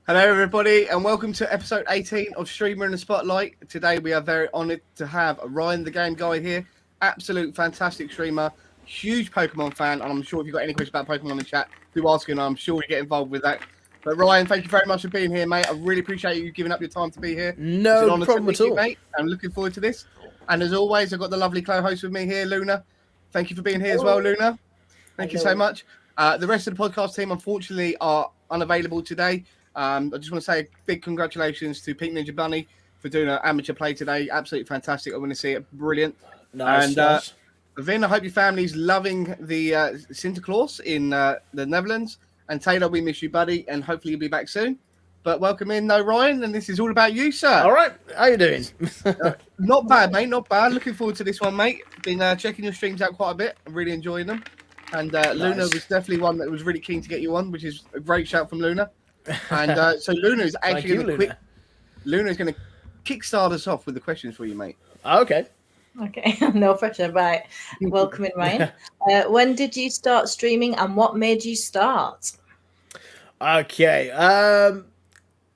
Hello, everybody, and welcome to episode 18 of Streamer in the Spotlight. Today, we are very honoured to have RyanTheGameGuy here. Absolute fantastic streamer, huge Pokemon fan, and I'm sure if you've got any questions about Pokemon in the chat, do ask him. I'm sure we get involved with that. But Ryan, thank you very much for being here, mate. I really appreciate you giving up your time to be here. No problem at all, mate. I'm looking forward to this. And as always, I've got the lovely co-host with me here, Luna. Thank you for being here as well, Luna. Thank you so much. The rest of the podcast team, unfortunately, are unavailable today. I just want to say a big congratulations to Pink Ninja Bunny for doing an amateur play today. Absolutely fantastic. I want to see it. Brilliant. Nice. And Vin, I hope your family's loving the Santa Claus in the Netherlands. And Taylor, we miss you, buddy, and hopefully you'll be back soon. But welcome in, Ryan, and this is all about you, sir. All right. How you doing? Not bad, mate. Not bad. Looking forward to this one, mate. Been checking your streams out quite a bit. I'm really enjoying them. And Nice. Luna was definitely one that was really keen to get you on, which is a great shout from Luna. And so Luna is actually going to Luna's going to kickstart us off with the questions for you, mate. Okay. Okay, no pressure. Right. Welcome in, Ryan. When did you start streaming and what made you start? Okay.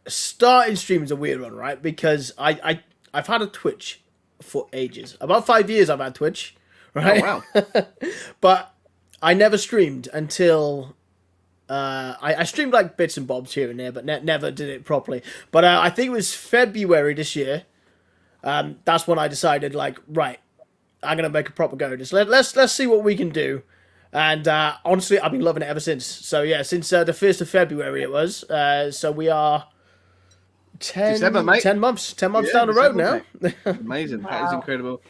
Starting streaming is a weird one, right? Because I've had a Twitch for ages. About 5 years I've had Twitch, right? Oh, wow. But I never streamed until... I streamed like bits and bobs here and there, but never did it properly. But I think it was February this year. That's when I decided, like, right, I'm gonna make a proper go at this. Let's see what we can do. And honestly, I've been loving it ever since. So yeah, since the 1st of February it was. So we are 10 months down the road now. Amazing. Wow. That is incredible.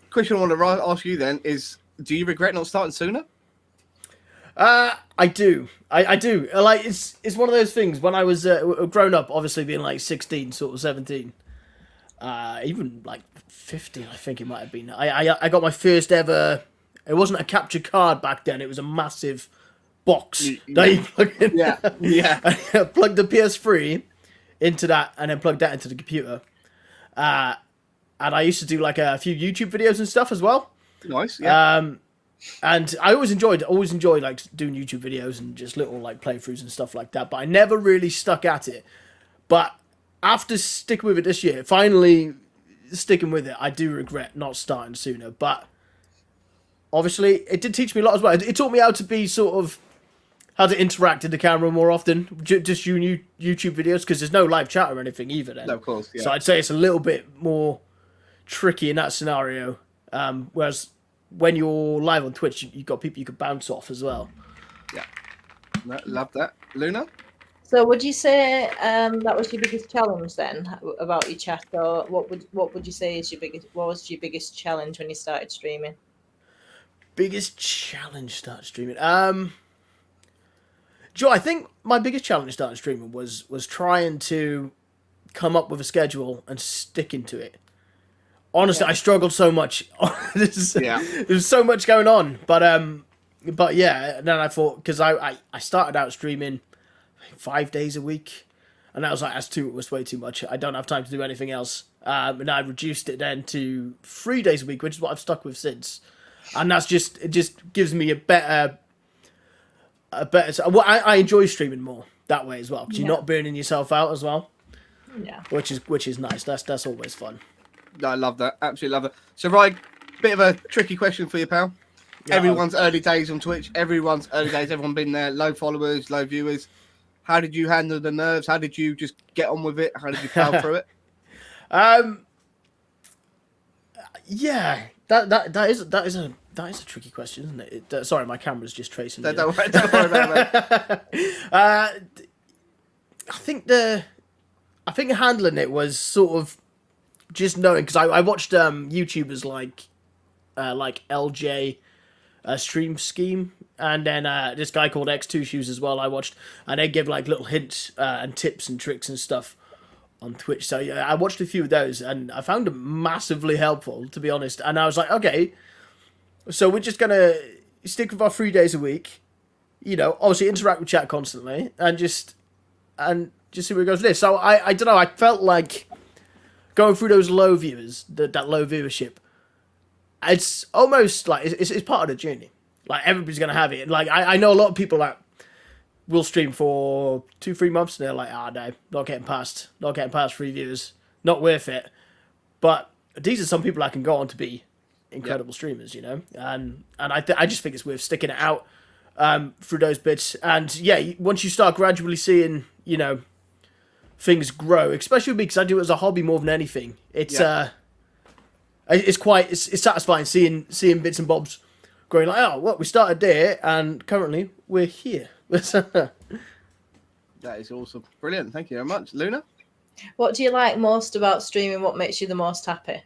Question I want to ask you then is: do you regret not starting sooner? I do. I do. Like it's one of those things. When I was grown up, obviously being like 16, sort of 17, even like 15, I think it might have been. I got my first ever. It wasn't a capture card back then. It was a massive box that you plug in. Yeah. I plugged the PS3 into that, and then plugged that into the computer. And I used to do like a few YouTube videos and stuff as well. Nice. Yeah. And I always enjoyed like doing YouTube videos and just little like playthroughs and stuff like that. But I never really stuck at it. But after sticking with it this year, finally sticking with it, I do regret not starting sooner. But obviously, it did teach me a lot as well. It taught me how to be how to interact in the camera more often. Just YouTube videos, because there's no live chat or anything either then. No, of course. Yeah. So I'd say it's a little bit more tricky in that scenario. Whereas when you're live on Twitch, you've got people you could bounce off as well. Yeah. Love that. Luna? So would you say that was your biggest challenge then about your chat, or what would you say is what was your biggest challenge when you started streaming? Biggest challenge started streaming. Joe, I think my biggest challenge starting streaming was trying to come up with a schedule and sticking to it. Honestly, I struggled so much. There's so much going on, but yeah. And then I thought, because I started out streaming 5 days a week, and I was like, it was way too much. I don't have time to do anything else. And I reduced it then to 3 days a week, which is what I've stuck with since. And it just gives me a better. Well, I enjoy streaming more that way as well, because you're not burning yourself out as well. Yeah. Which is nice. That's always fun. I love that. Absolutely love it. So, Ryan, bit of a tricky question for you, pal. Yeah. Everyone's early days on Twitch. Everyone been there. Low followers, low viewers. How did you handle the nerves? How did you just get on with it? How did you plow through it? Yeah, that is a tricky question, isn't it? Sorry, my camera's just tracing. Don't worry about it. I think handling it was sort of just knowing, because I watched YouTubers like LJ Stream Scheme, and then this guy called X2 Shoes as well I watched, and they give like little hints and tips and tricks and stuff on Twitch. So yeah, I watched a few of those, and I found them massively helpful, to be honest. And I was like, okay, so we're just gonna stick with our 3 days a week, obviously interact with chat constantly, and just see where it goes with this. So I don't know, I felt like going through those low viewers, that low viewership, it's almost like it's part of the journey. Like, everybody's gonna have it. Like, I know a lot of people that we'll stream for 2-3 months, and they're like, no, not getting past 3 viewers, not worth it. But these are some people I can go on to be incredible streamers, you know, and I just think it's worth sticking it out through those bits. And yeah, once you start gradually seeing, you know, things grow, especially because I do it as a hobby more than anything. It's it's satisfying seeing bits and bobs growing. Like, oh, what, we started there, and currently we're here. That is awesome, brilliant. Thank you very much, Luna. What do you like most about streaming? What makes you the most happy?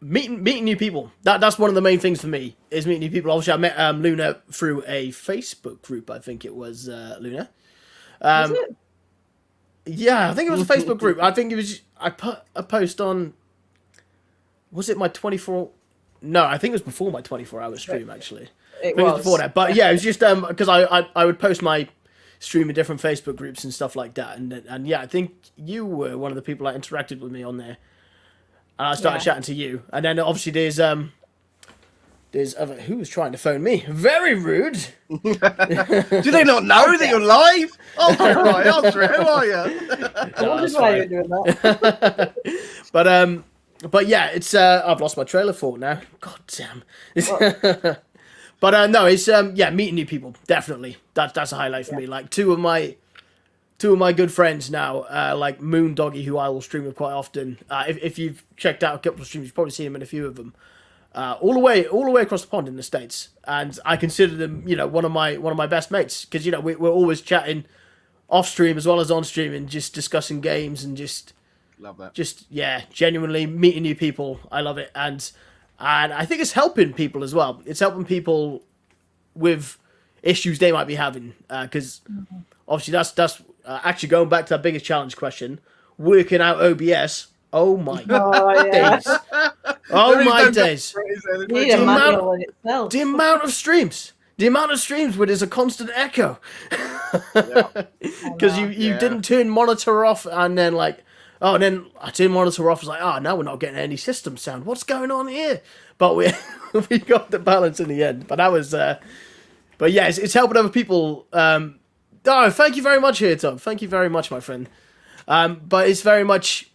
Meeting new people. That's one of the main things for me, is meeting new people. Obviously, I met Luna through a Facebook group. I think it was Luna. Was it? Yeah, I think it was a Facebook group. I think it was. I put a post on. Was it my 24? No, I think it was before my 24-hour stream. Actually, It I think it was was. before that. But yeah, it was just because I would post my stream in different Facebook groups and stuff like that. And yeah, I think you were one of the people that interacted with me on there. And I started chatting to you. And then obviously there's other, who was trying to phone me? Very rude. Do they not know that you're live? Oh my God, answer it. Who are you? I wondered why you were doing that. But yeah, it's I've lost my trailer thought now. God damn. But no, it's meeting new people, definitely. That's a highlight for me. Like two of my good friends now, like Moon Doggy, who I will stream with quite often. If you've checked out a couple of streams, you've probably seen him in a few of them. All the way across the pond in the States, and I consider them, you know, one of my best mates, because, you know, we're always chatting off stream as well as on stream, and just discussing games and just love that. Just genuinely meeting new people. I love it, and I think it's helping people as well. It's helping people with issues they might be having, because obviously that's actually going back to that biggest challenge question, working out OBS. Oh my days. Oh my days. The amount of streams. The amount of streams where there's a constant echo. Because you didn't turn monitor off, and then like, and then I turned monitor off, I was like, now we're not getting any system sound. What's going on here? But we got the balance in the end. But that was but yeah, it's helping other people. Thank you very much here, Tom. Thank you very much, my friend. But it's very much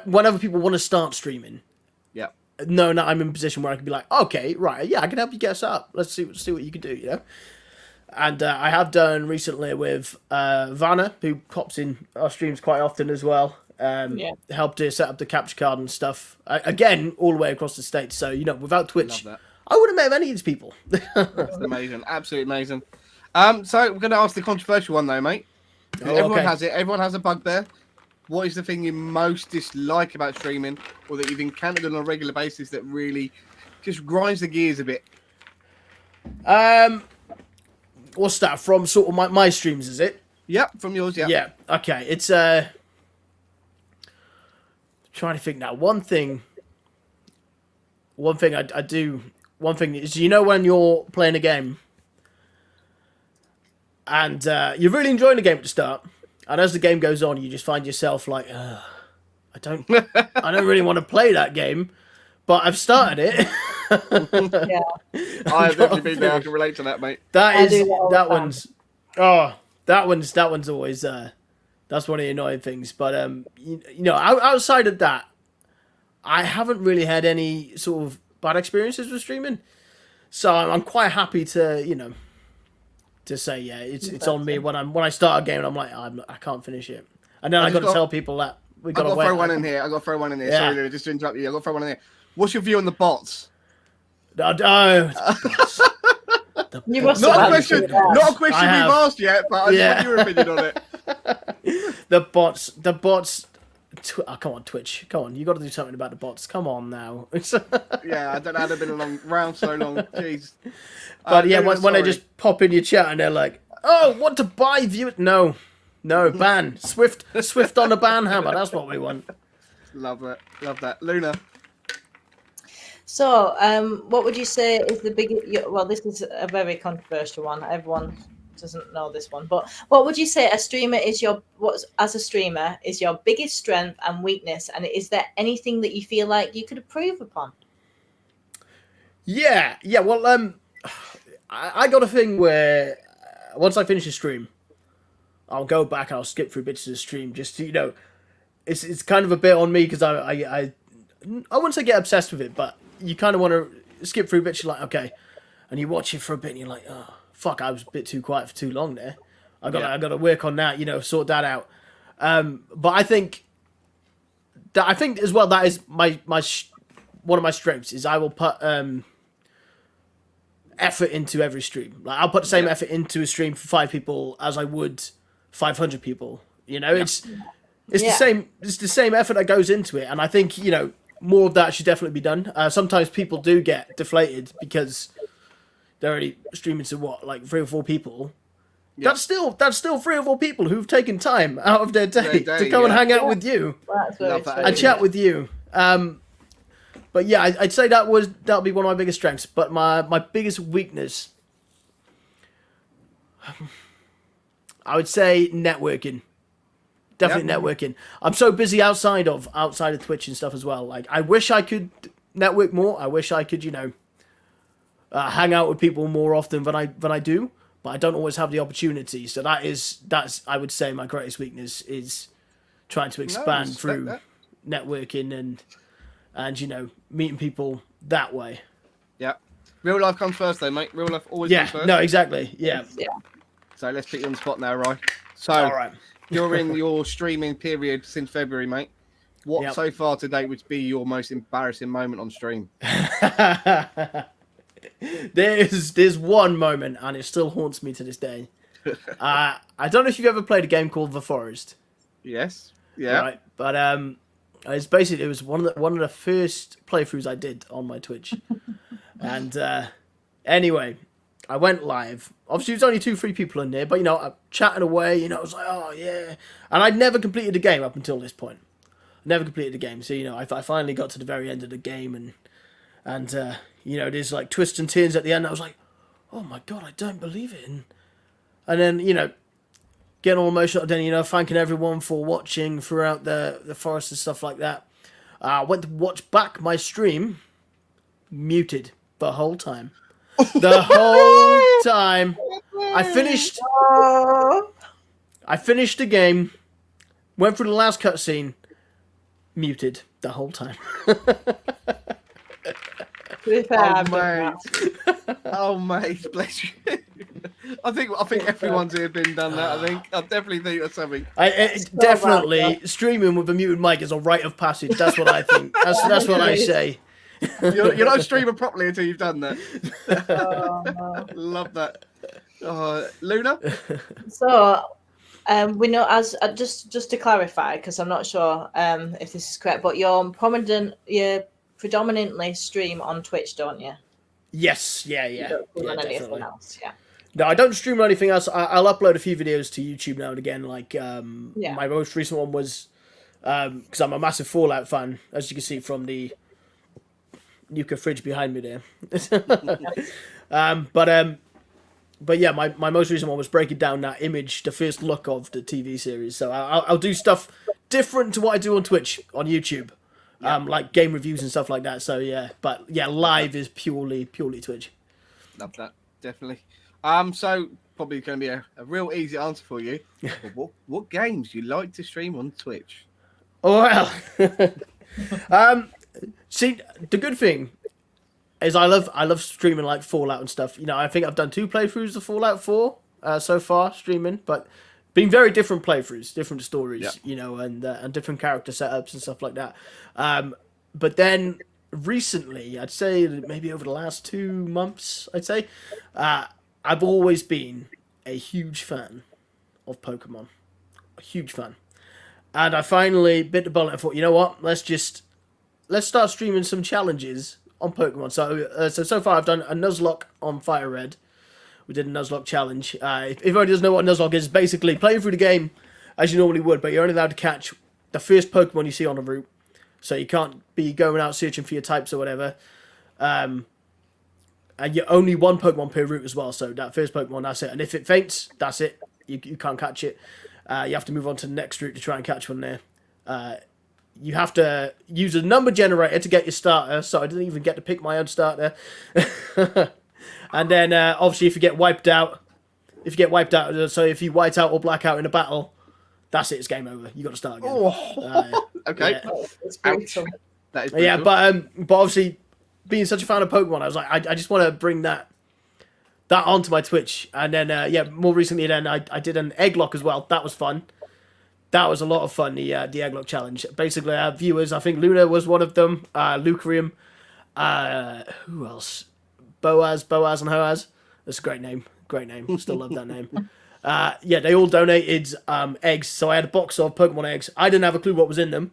whenever people want to start streaming, knowing that I'm in a position where I can be like, okay, right, yeah, I can help you get us up. Let's see what you can do, you know. And I have done recently with Vanna, who pops in our streams quite often as well. Helped to set up the capture card and stuff. Again, all the way across the States. So, you know, without Twitch, I wouldn't have met any of these people. That's amazing, absolutely amazing. So we're going to ask the controversial one though, mate. Everyone has it. Everyone has a bugbear. What is the thing you most dislike about streaming, or that you've encountered on a regular basis that really just grinds the gears a bit? What's that from? Sort of my streams, is it? Yep, from yours. Yeah. Yeah. Okay. It's trying to think now. One thing I do. One thing is, you know, when you're playing a game and you're really enjoying the game at the start, and as the game goes on, you just find yourself like, I don't really want to play that game, but I've started it. I've definitely been there. I can relate to that, mate. That one's always that's one of the annoying things. But you know, outside of that, I haven't really had any sort of bad experiences with streaming, so I'm quite happy to, you know, to say it's on me when I start a game and I'm like, I can't finish it, and then I got to tell people that we got to wait. I got to throw one in here. Sorry, Luna, just to interrupt you. I got to throw one in here. What's your view on the bots? No, not a question we've asked yet, but I just want your opinion on it. The bots. Come on, Twitch. Come on, you got to do something about the bots. Come on now. Yeah, I don't know how they've been around so long. Jeez. But when they just pop in your chat and they're like, "Oh, want to buy view?" No, ban. Swift on the ban hammer. That's what we want. Love that, Luna. So, what would you say is the biggest? Well, this is a very controversial one. Everyone doesn't know this one, but what would you say as a streamer is your biggest strength and weakness, and is there anything that you feel like you could improve upon? Yeah. Well, I got a thing where once I finish a stream, I'll go back and I'll skip through bits of the stream just to, it's kind of a bit on me because I wouldn't say get obsessed with it, but you kind of want to skip through bits. You're like, okay, and you watch it for a bit and you're like, oh fuck, I was a bit too quiet for too long there. I got to work on that, sort that out. But I think as well that is my one of my strengths is I will put effort into every stream. Like I'll put the same effort into a stream for 5 people as I would 500 people. It's the same effort that goes into it, and I think more of that should definitely be done. Sometimes people do get deflated because they're already streaming to like 3 or 4 people. Yeah. That's still 3 or 4 people who've taken time out of their day to come and hang out with you and chat with you. But yeah, I'd say that'll be one of my biggest strengths. But my biggest weakness, I would say networking. Definitely networking. I'm so busy outside of Twitch and stuff as well. Like I wish I could network more. I wish I could hang out with people more often than I do. But I don't always have the opportunity. So that's I would say my greatest weakness is trying to expand through networking and meeting people that way. Yeah. Real life comes first though, mate. Real life always comes first. No, exactly. Yeah. So let's put you on the spot now, Ryan. So all right. During your streaming period since February, mate, what so far to date would be your most embarrassing moment on stream? There's one moment, and it still haunts me to this day. I don't know if you've ever played a game called The Forest. Yes. Yeah. Right, but it was one of the first playthroughs I did on my Twitch, and anyway, I went live. Obviously, there's only 2-3 people in there, but I'm chatting away. I was like, oh yeah, and I'd never completed the game up until this point. Never completed the game, so I finally got to the very end of the game, and there's like twists and turns at the end. I was like, oh my god, I don't believe it. And then, getting all emotional. Then, thanking everyone for watching throughout the forest and stuff like that. I went to watch back my stream, muted the whole time. The whole time. I finished the game, went through the last cutscene, muted the whole time. Oh mate, bless you. I think everyone's here been done that. I definitely think that's something. Definitely streaming with a muted mic is a rite of passage. That's what I think. That's what I say. You're not streaming properly until you've done that. No. Love that. Luna. So, we know as just to clarify, because I'm not sure if this is correct, but you predominantly stream on Twitch, don't you? Yes. Yeah. You don't stream on anything else. Yeah. No, I don't stream on anything else. I'll upload a few videos to YouTube now and again. Like my most recent one was because I'm a massive Fallout fan, as you can see from the Nuka fridge behind me there. But yeah, my most recent one was breaking down that image, the first look of the TV series. So I'll do stuff different to what I do on Twitch, on YouTube, like game reviews and stuff like that. So yeah, but yeah, live is purely Twitch. Love that, definitely. So probably going to be a real easy answer for you. What games do you like to stream on Twitch? Oh well. See, the good thing is I love streaming like Fallout and stuff. I think I've done 2 playthroughs of Fallout 4 so far streaming, but been very different playthroughs, different stories, and different character setups and stuff like that. But then recently, I'd say maybe over the last 2 months, I've always been a huge fan of Pokemon, a huge fan, and I finally bit the bullet and thought, you know what, let's start streaming some challenges on Pokemon. So far I've done a Nuzlocke on Fire Red. We did a Nuzlocke challenge. If anybody doesn't know what Nuzlocke is, basically playing through the game as you normally would, but you're only allowed to catch the first Pokemon you see on the route. So you can't be going out searching for your types or whatever. And you're only 1 Pokemon per route as well. So that first Pokemon, that's it. And if it faints, that's it. You can't catch it. You have to move on to the next route to try and catch one there. You have to use a number generator to get your starter, so I didn't even get to pick my own starter. And then obviously if you get wiped out, so if you white out or black out in a battle, that's it. It's game over. You got to start again. Okay. Yeah. It's brutal. That is brutal. Yeah, but obviously, being such a fan of Pokemon, I was like, I just want to bring that onto my Twitch. And then more recently, then I did an egg lock as well. That was fun. That was a lot of fun. The egg lock challenge. Basically, our viewers, I think Luna was one of them. Lucarium. Who else? Boaz, and Hoaz. That's a great name. Still love that name. They all donated eggs. So I had a box of Pokemon eggs. I didn't have a clue what was in them,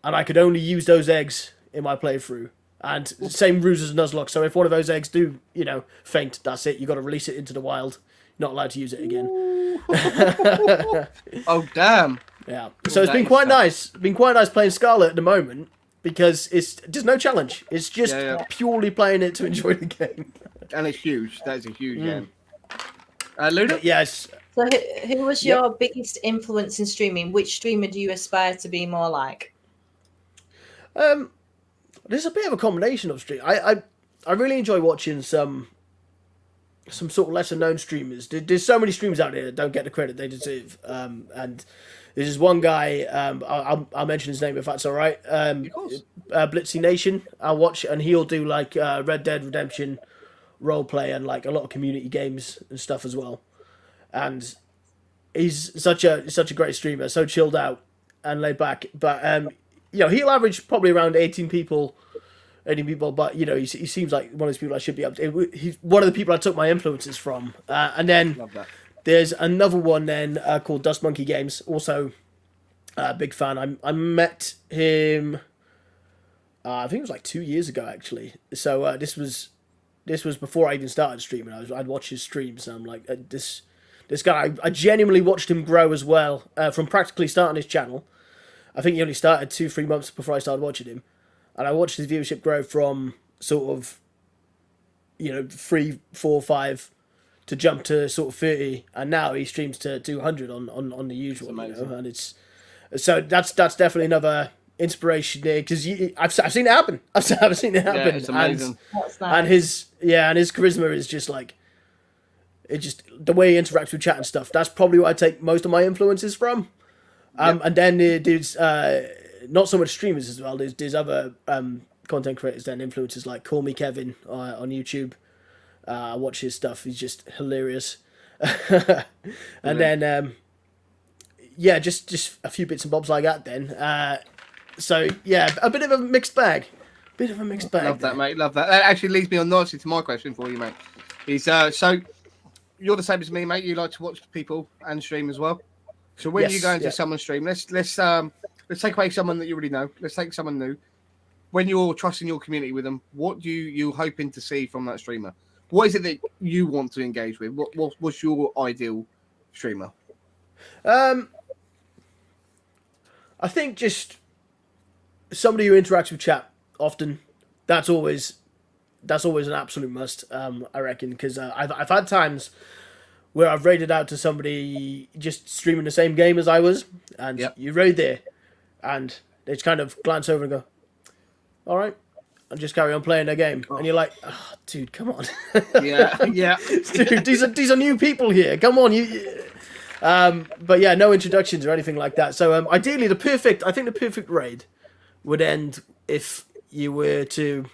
and I could only use those eggs in my playthrough. And same rules as Nuzlocke. So if one of those eggs do, faint, that's it. You got to release it into the wild. You're not allowed to use it again. Oh damn! Yeah. So it's been quite nice. Been quite nice playing Scarlet at the moment because there's no challenge. It's just purely playing it to enjoy the game. And it's huge. That is a huge game. Luna? Yes. So who was your biggest influence in streaming? Which streamer do you aspire to be more like? There's a bit of a combination of stream. I really enjoy watching some sort of lesser known streamers. There's so many streamers out there that don't get the credit they deserve. And there's this one guy. I'll mention his name if that's all right. Of course. Blitzy Nation. I'll watch, and he'll do like Red Dead Redemption roleplay and like a lot of community games and stuff as well. And he's such a great streamer, so chilled out and laid back. But he'll average probably around 18 people, but he seems like one of those people I should be up to. He's one of the people I took my influences from. And then there's another one then called Dust Monkey Games, also a big fan. I met him, I think it was like 2 years ago actually. So this was before I even started streaming. I'd watch his streams, and I'm like, this guy, I genuinely watched him grow as well, from practically starting his channel. I think he only started 2-3 months before I started watching him. And I watched his viewership grow from sort of, 3, 4, 5 to jump to sort of 30. And now he streams to 200 on the usual, and so that's definitely another inspiration there, because I've seen it happen. I've seen it happen. Yeah, it's amazing. And his charisma is just like, the way he interacts with chat and stuff. That's probably what I take most of my influences from. And then there's not so much streamers as well. There's other content creators then, influencers like Call Me Kevin on YouTube. I watch his stuff. He's just hilarious. And then just a few bits and bobs like that then. So yeah, a bit of a mixed bag. Love that, mate. Love that. That actually leads me on nicely to my question for you, mate. Is so you're the same as me, mate. You like to watch people and stream as well. So when you go into someone's stream, let's take away someone that you already know. Let's take someone new. When you're trusting your community with them, what do you hoping to see from that streamer? What is it that you want to engage with? What's your ideal streamer? I think just somebody who interacts with chat often. That's always an absolute must. I reckon, because I've had times where I've raided out to somebody just streaming the same game as I was, and you raid there, and they just kind of glance over and go, "All right," and just carry on playing their game, and you're like, "Oh, dude, come on." Yeah. Dude, these are new people here. Come on, you. But yeah, no introductions or anything like that. So ideally, the perfect raid would end if you were to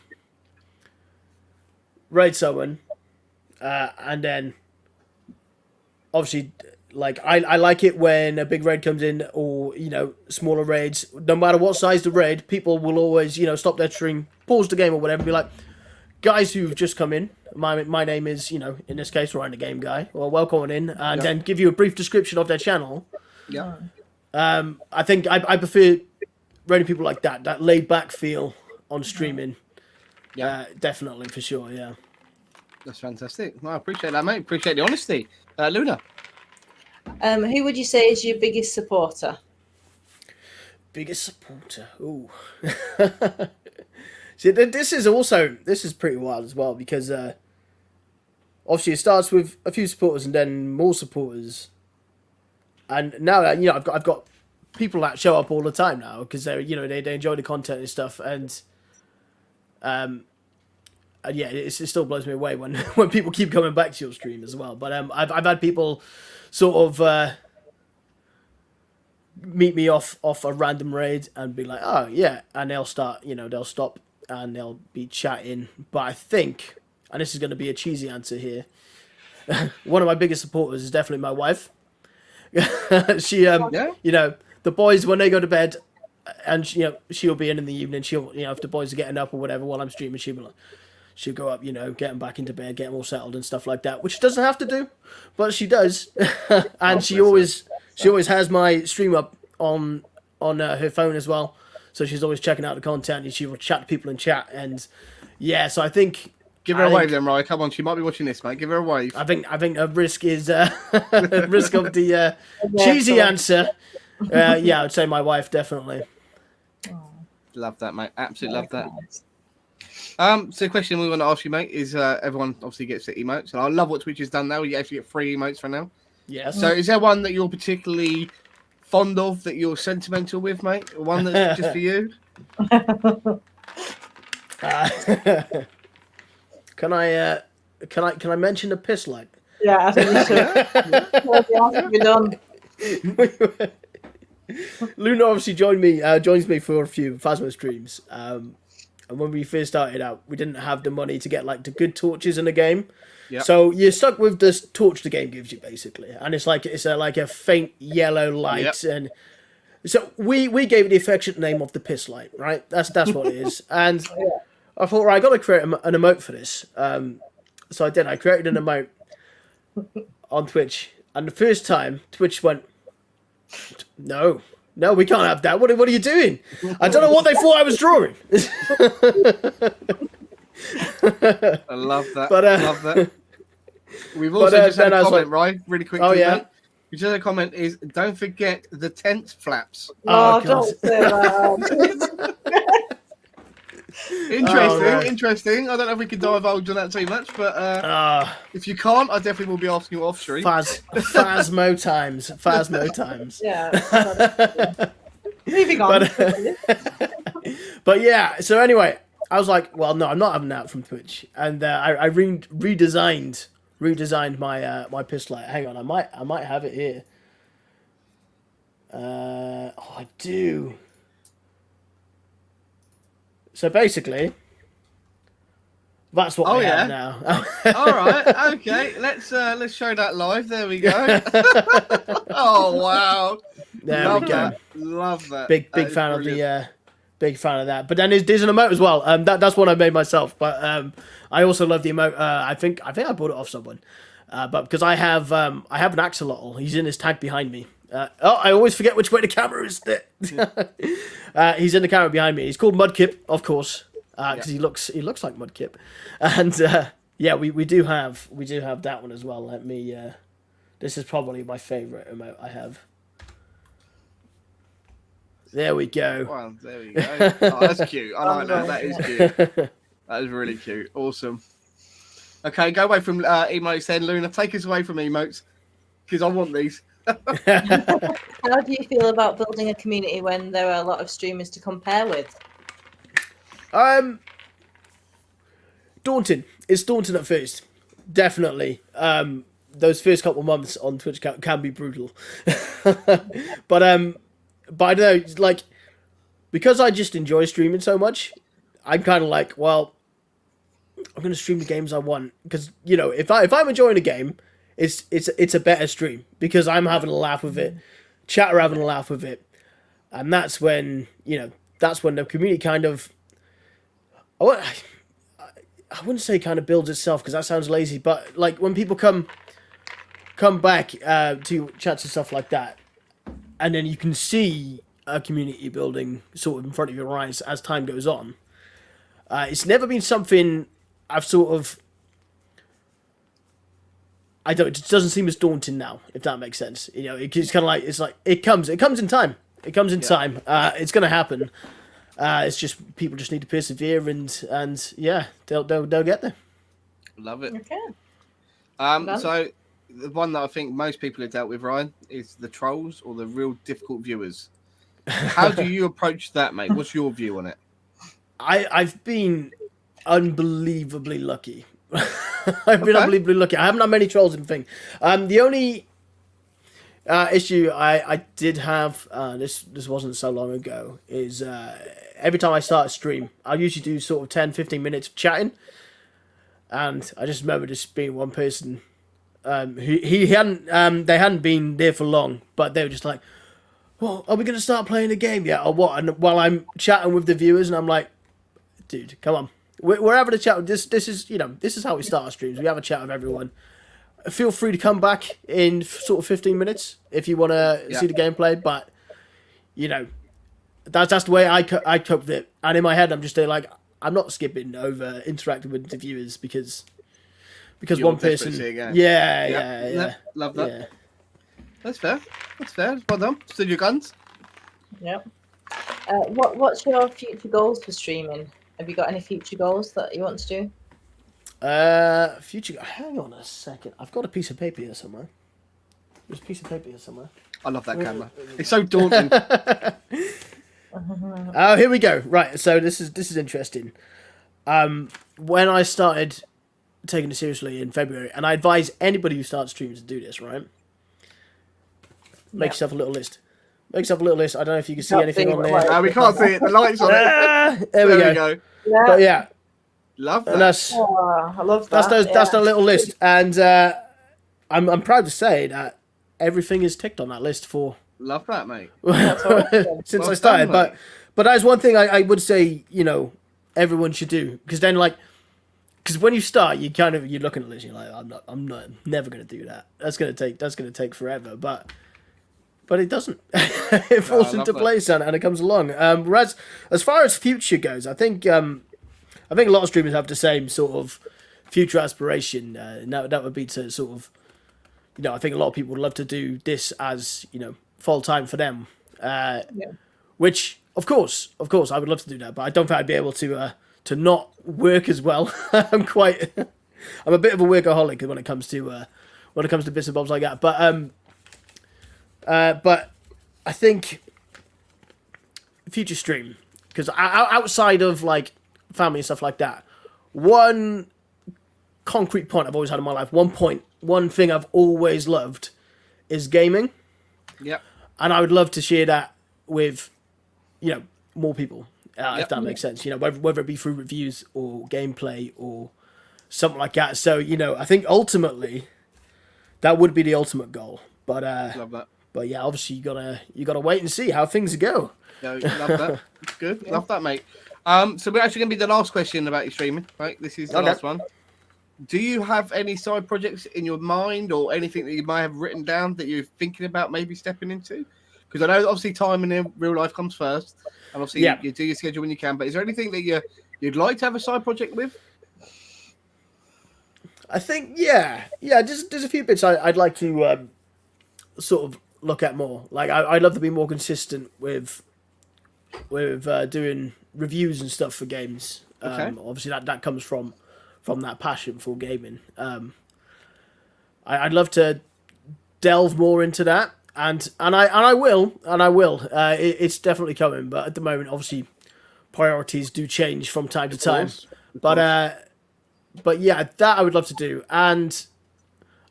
raid someone, and then obviously, like I like it when a big raid comes in, or smaller raids. No matter what size the raid, people will always stop their stream, pause the game or whatever, and be like, "Guys who've just come in, my name is in this case RyanTheGameGuy, or welcome on in," and then give you a brief description of their channel. Yeah. I think I prefer raiding people like that laid back feel on streaming. Yeah, definitely, for sure. Yeah. That's fantastic. I appreciate that, mate. Appreciate the honesty. Luna? Who would you say is your biggest supporter? Biggest supporter? Ooh. See, this is pretty wild as well, because obviously it starts with a few supporters and then more supporters. And now, I've got people that show up all the time now, because they enjoy the content and stuff. And yeah, it still blows me away when when people keep coming back to your stream as well. But I've had people sort of meet me off a random raid and be like, oh yeah, and they'll start, they'll stop and they'll be chatting. But I think, and this is going to be a cheesy answer here, one of my biggest supporters is definitely my wife. She the boys, when they go to bed, and she'll be in the evening, she'll, if the boys are getting up or whatever while I'm streaming, she'll go up, get them back into bed, get them all settled and stuff like that, which she doesn't have to do, but she does. And she always has my stream up on her phone as well, so she's always checking out the content, and she will chat to people in chat. And yeah, so I think give her a wave then, Ryan. Come on, she might be watching this, mate. Give her a wave. I think a risk is risk of the cheesy answer. Yeah, I'd say my wife, definitely. Love that, mate. Absolutely love that. So the question we want to ask you, mate, is everyone obviously gets the emotes, and I love what Twitch has done now. You actually get 3 emotes for now. Yeah. So is there one that you're particularly fond of, that you're sentimental with, mate? Or one that's just for you? Can I mention a piss light? Yeah, I think you should. Be done. Luna obviously joins me for a few Phasma streams. And when we first started out, we didn't have the money to get like the good torches in the game. Yep. So you're stuck with this torch the game gives you, basically, and it's like a faint yellow light. Yep. And so we gave it the affectionate name of the piss light, right? That's what it is. And I thought, right, I got to create an emote for this. So I did. I created an emote on Twitch, and the first time Twitch went, no, we can't have that. What are you doing? I don't know what they thought I was drawing. I love that. But, love that. We've also just had a comment, right? Really quickly. Oh, yeah. Mate. We just had a comment is, don't forget the tent flaps. Oh, don't say that. Interesting. I don't know if we can divulge on that too much, but if you can't, I definitely will be asking you off stream. Phasmo times. Yeah. Moving on. But yeah, so anyway, I was like, well, no, I'm not having that from Twitch, and I redesigned my piss light. Hang on, I might have it here. I do. So basically, that's what I have now. All right, okay. Let's show that live. There we go. Oh wow! There we go. Love that. Big fan of the big fan of that. But then there's an emote as well. That's one I made myself. But I also love the emote. I think I bought it off someone. But because I have an axolotl. He's in his tag behind me. I always forget which way the camera is. He's in the camera behind me. He's called Mudkip, of course, because he looks like Mudkip. And we do have that one as well. Let me. This is probably my favorite emote I have. There we go. Well, there we go. Oh, that's cute. I like that. That is cute. That is really cute. Awesome. Okay, go away from emotes then, Luna. Take us away from emotes, because I want these. How do you feel about building a community when there are a lot of streamers to compare with? Daunting. It's daunting at first, definitely. Those first couple of months on Twitch can be brutal, but I don't know, like, because I just enjoy streaming so much, I'm kind of like, well, I'm gonna stream the games I want, because if I'm enjoying a game, it's a better stream because I'm having a laugh with it, chat are having a laugh with it, and that's when the community kind of, I wouldn't say kind of builds itself because that sounds lazy, but like when people come back to chats and stuff like that, and then you can see a community building sort of in front of your eyes as time goes on. It's never been something I've sort of. It doesn't seem as daunting now, if that makes sense. It's kind of like it comes in time. It comes in time. It's going to happen. It's just people just need to persevere and yeah, they'll get there. Love it. Okay. So the one that I think most people have dealt with, Ryan, is the trolls or the real difficult viewers. How do you approach that, mate? What's your view on it? I've been unbelievably lucky. I've been Okay. unbelievably lucky. I haven't had many trolls in thing. The only issue I did have, this wasn't so long ago, is every time I start a stream, I usually do sort of 10-15 minutes of chatting. And I just remember just being one person, he hadn't, they hadn't been there for long, but they were just like, well, are we going to start playing a game yet or what? And while I'm chatting with the viewers, and I'm like, dude, come on. We're having a chat. This is, this is how we start our streams. We have a chat with everyone. Feel free to come back in sort of 15 minutes if you want to see the gameplay. But, that's the way I cope with it. And in my head, I'm just like, I'm not skipping over interacting with the viewers because You're one desperate person. to see it again. Yeah. Love that. Yeah. That's fair. Well done. Stood your guns. Yep. What's your future goals for streaming? Have you got any future goals that you want to do? Future. Hang on a second. I've got a piece of paper here somewhere. There's a piece of paper here somewhere. I love that camera. It's so daunting. Oh, here we go. Right. So this is interesting. When I started taking it seriously in February, and I advise anybody who starts streams to do this, right? Make yourself a little list. Make yourself a little list. I don't know if you can see anything on there. No, we can't see it. The lights on it. There we go. Yeah. But yeah, Love that. and that's I love that. that's the little list, and I'm proud to say that everything is ticked on that list for Love that, mate. since Well I started. done, mate. But that is one thing I would say everyone should do, because then because when you start, you're looking at this, you're like, I'm never gonna do that. That's gonna take forever. But it doesn't. It falls into place and it comes along. Whereas as far as future goes, I think a lot of streamers have the same sort of future aspiration. And that would be to sort of, I think a lot of people would love to do this as full time for them. Which of course I would love to do that, but I don't think I'd be able to not work as well. I'm a bit of a workaholic when it comes to bits and bobs like that. But I think future stream, because outside of like family and stuff like that, one concrete point I've always had in my life, one thing I've always loved is gaming. Yep. And I would love to share that with, more people, if that makes sense. Whether it be through reviews or gameplay or something like that. So, I think ultimately that would be the ultimate goal. But Love that. But yeah, obviously you gotta wait and see how things go. No, love that. Good. Love that, mate. So we're actually gonna be the last question about your streaming, right? This is the last one. Do you have any side projects in your mind or anything that you might have written down that you're thinking about maybe stepping into? Because I know obviously time in real life comes first, and obviously you do your schedule when you can. But is there anything that you'd like to have a side project with? I think there's a few bits I'd like to sort of look at more. Like I'd love to be more consistent with doing reviews and stuff for games. Okay. Obviously that comes from that passion for gaming. I'd love to delve more into that, and I will. It's definitely coming, but at the moment, obviously, priorities do change from time to time. But yeah, that I would love to do, and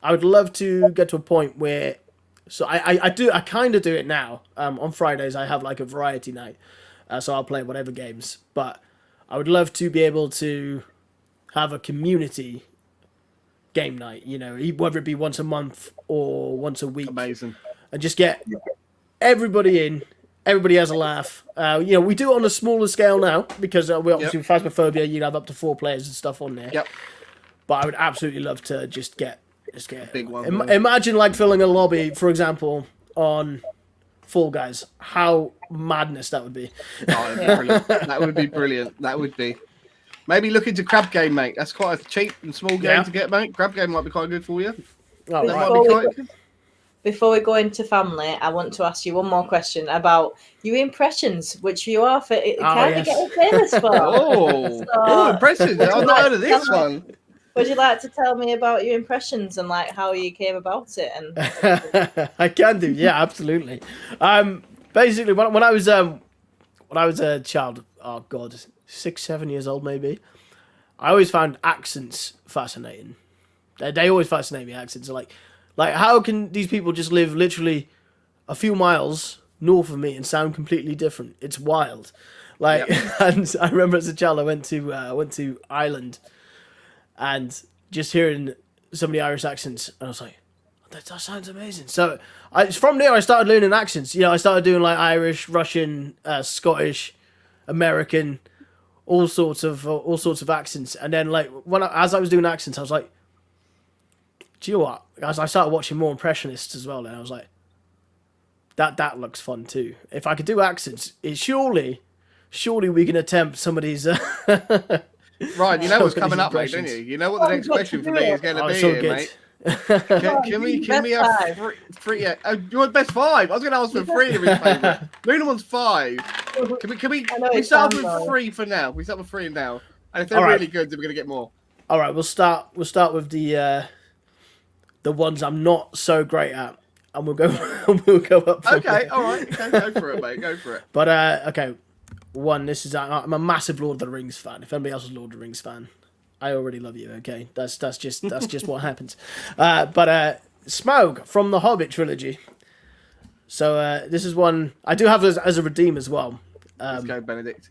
I would love to get to a point where. So I kind of do it now. On Fridays I have like a variety night, so I'll play whatever games. But I would love to be able to have a community game night. Whether it be once a month or once a week. Amazing. And just get everybody in. Everybody has a laugh. We do it on a smaller scale now because we obviously with Phasmophobia you have up to 4 players and stuff on there. Yep. But I would absolutely love to just get big one. Imagine like filling a lobby, for example, on Fall Guys. How madness that would be. Brilliant. That would be brilliant. That would be. Maybe look into Crab Game, mate. That's quite a cheap and small game to get, mate. Crab Game might be quite good for you. Oh, That right. might be quite good. Before we go into family, I want to ask you one more question about your impressions, which you are kind of getting famous for. Impressive. I've not heard of this one. Would you like to tell me about your impressions and like how you came about it? And I can do, yeah, absolutely. Basically, when I was a child, oh god, 6-7 years old maybe, I always found accents fascinating. They always fascinate me. Accents are like how can these people just live literally a few miles north of me and sound completely different? It's wild. Like, and I remember as a child, I went to Ireland, and just hearing some of the Irish accents, and I was like, that sounds amazing. So from there, I started learning accents. You know, I started doing like Irish, Russian, Scottish, American, all sorts of accents. And then like as I was doing accents, I was like, do you know what? As I started watching more impressionists as well, and I was like, that looks fun too. If I could do accents, surely we can attempt some of these. Right, you know what's coming up, mate, don't you? You know what the next question for me is going to be, so here, good. mate. Can we have three? Yeah, you want best five? I was going to ask for three of his favourite. Luna wants five. Can we start with three for now? We start with three now, and if they're really good, then we're going to get more. All right, we'll start with the ones I'm not so great at, and we'll go up. Okay, all right, okay, go for it, mate. Go for it. But okay. One, this is I'm a massive Lord of the Rings fan. If anybody else is a Lord of the Rings fan, I already love you. Okay, that's just what happens. But Smaug from the Hobbit trilogy. So this is one I do have as a redeem as well. Let's go, Benedict.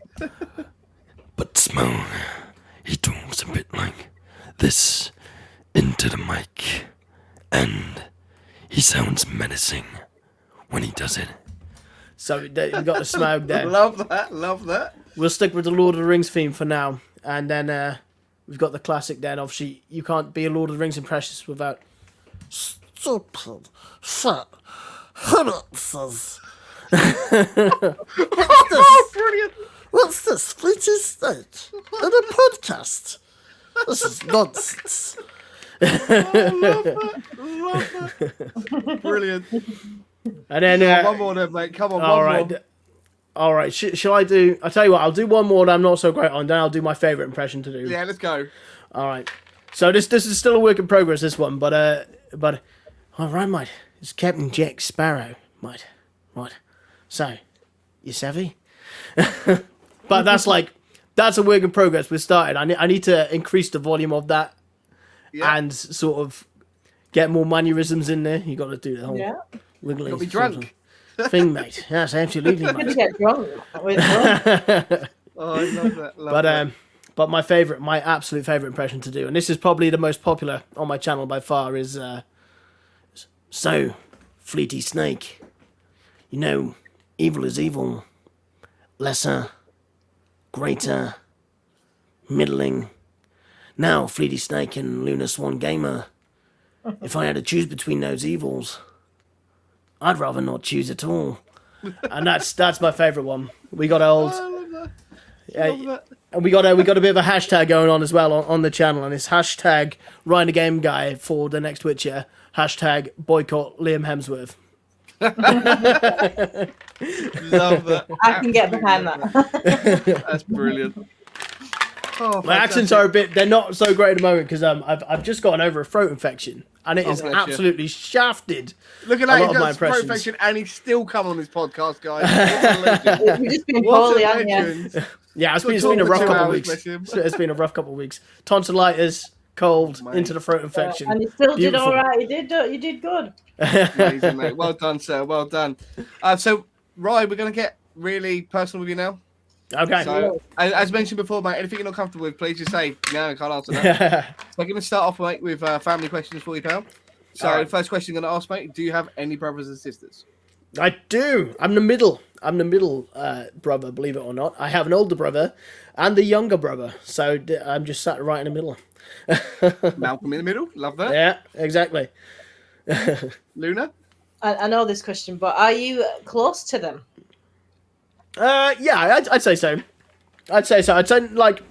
But Smaug, he talks a bit like this into the mic, and he sounds menacing when he does it. So we got the Smaug there. Love that. We'll stick with the Lord of the Rings theme for now, and then we've got the classic. Then obviously you can't be a Lord of the Rings impressionist without stupid shit. Hobbitses. Brilliant. What's this? Fleety State in a podcast. This is nonsense. Love that. Brilliant. And then one more then, mate. Come on, all one right. more. All right. Shall I do? I'll tell you what. I'll do one more that I'm not so great on. Then I'll do my favourite impression to do. Yeah, let's go. All right. So this is still a work in progress. This one, but all right, mate. It's Captain Jack Sparrow, mate. Right. So, you savvy? But that's a work in progress. We're started. I need to increase the volume of that, and sort of get more mannerisms in there. You got to do the whole wiggly. Got to be drunk. Thing, mate. Yes, absolutely, mate. You get drunk. Oh, I love that. But my absolute favourite impression to do, and this is probably the most popular on my channel by far, is so, Fleety Snake, you know, evil is evil, lesser, greater, middling. Now, Fleety Snake and Lunar Swan Gamer, if I had to choose between those evils, I'd rather not choose at all. And that's my favourite one. We got old. I love that. And we got a bit of a hashtag going on as well on the channel, and it's hashtag RyanTheGameGuy for the next Witcher. Hashtag boycott Liam Hemsworth. Love that. I can get behind that. That's brilliant. Oh, my accents are they're not so great at the moment because I've just gotten over a throat infection, and it is absolutely shafted. Look at that, he's got a throat infection and he's still come on this podcast, guys. You've just been poorly, haven't you? Yeah, it's been a rough couple of weeks. It's been a rough couple of weeks. Tonsillitis, cold, into the throat infection. And you still did all right. You did good. Amazing, mate. Well done, sir. Well done. So, Ryan, we're going to get really personal with you now. Okay. So, as mentioned before, mate, anything you're not comfortable with, please just say, no, I can't answer that. So I'm going to start off, mate, with family questions for you, pal. So, the first question I'm going to ask, mate, do you have any brothers and sisters? I do. I'm the middle brother, believe it or not. I have an older brother and a younger brother. So I'm just sat right in the middle. Malcolm in the middle. Love that. Yeah, exactly. Luna? I know this question, but are you close to them? Yeah, I'd say so. I'd say, like,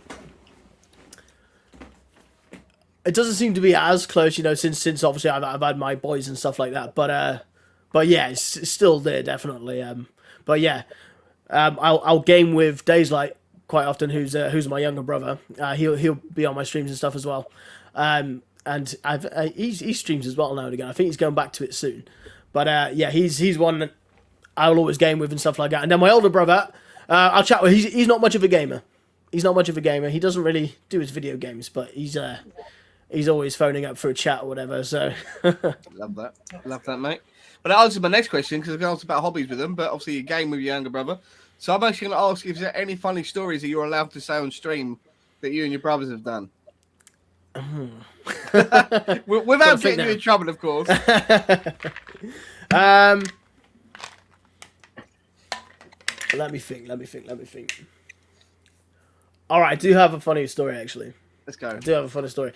it doesn't seem to be as close, you know, since obviously I've had my boys and stuff like that. But yeah, it's still there, definitely. But yeah, I'll game with Daylight quite often, who's my younger brother. He'll be on my streams and stuff as well. And he streams as well now and again. I think he's going back to it soon. But yeah, he's one that I'll always game with and stuff like that. And then my older brother, I'll chat with. He's not much of a gamer. he's not much of a gamer. He doesn't really do his video games, but he's always phoning up for a chat or whatever. So Love that, mate. But that answers my next question because I can ask about hobbies with them. But obviously, you game with your younger brother. So I'm actually going to ask if there any funny stories that you're allowed to say on stream that you and your brothers have done. Without getting you in trouble, of course. Let me think. All right, I do have a funny story actually. Let's go. I do have a funny story.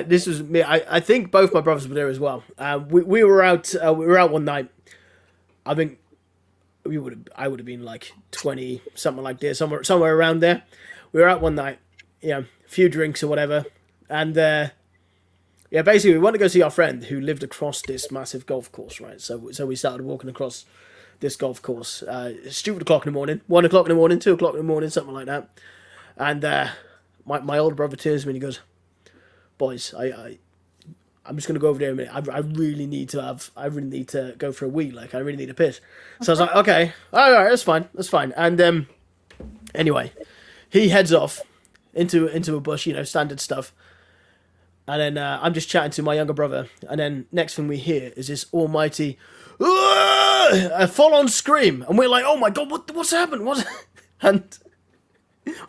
This was me. I think both my brothers were there as well. We were out. We were out one night. I think I would have been like 20, something like this, somewhere around there. We were out one night. Yeah, a few drinks or whatever, and basically we wanted to go see our friend who lived across this massive golf course, right? So we started walking across this golf course. Stupid o'clock in the morning, 1 o'clock in the morning, 2 o'clock in the morning, something like that. And my older brother turns to me and he goes, "Boys, I'm just gonna go over there a minute. I really need to go for a wee. Like I really need a piss." So I was like, "Okay, all right, that's fine." And anyway, he heads off into a bush, standard stuff. And then I'm just chatting to my younger brother, and then next thing we hear is this almighty, a full-on scream, and we're like, "Oh my god, what's happened?" And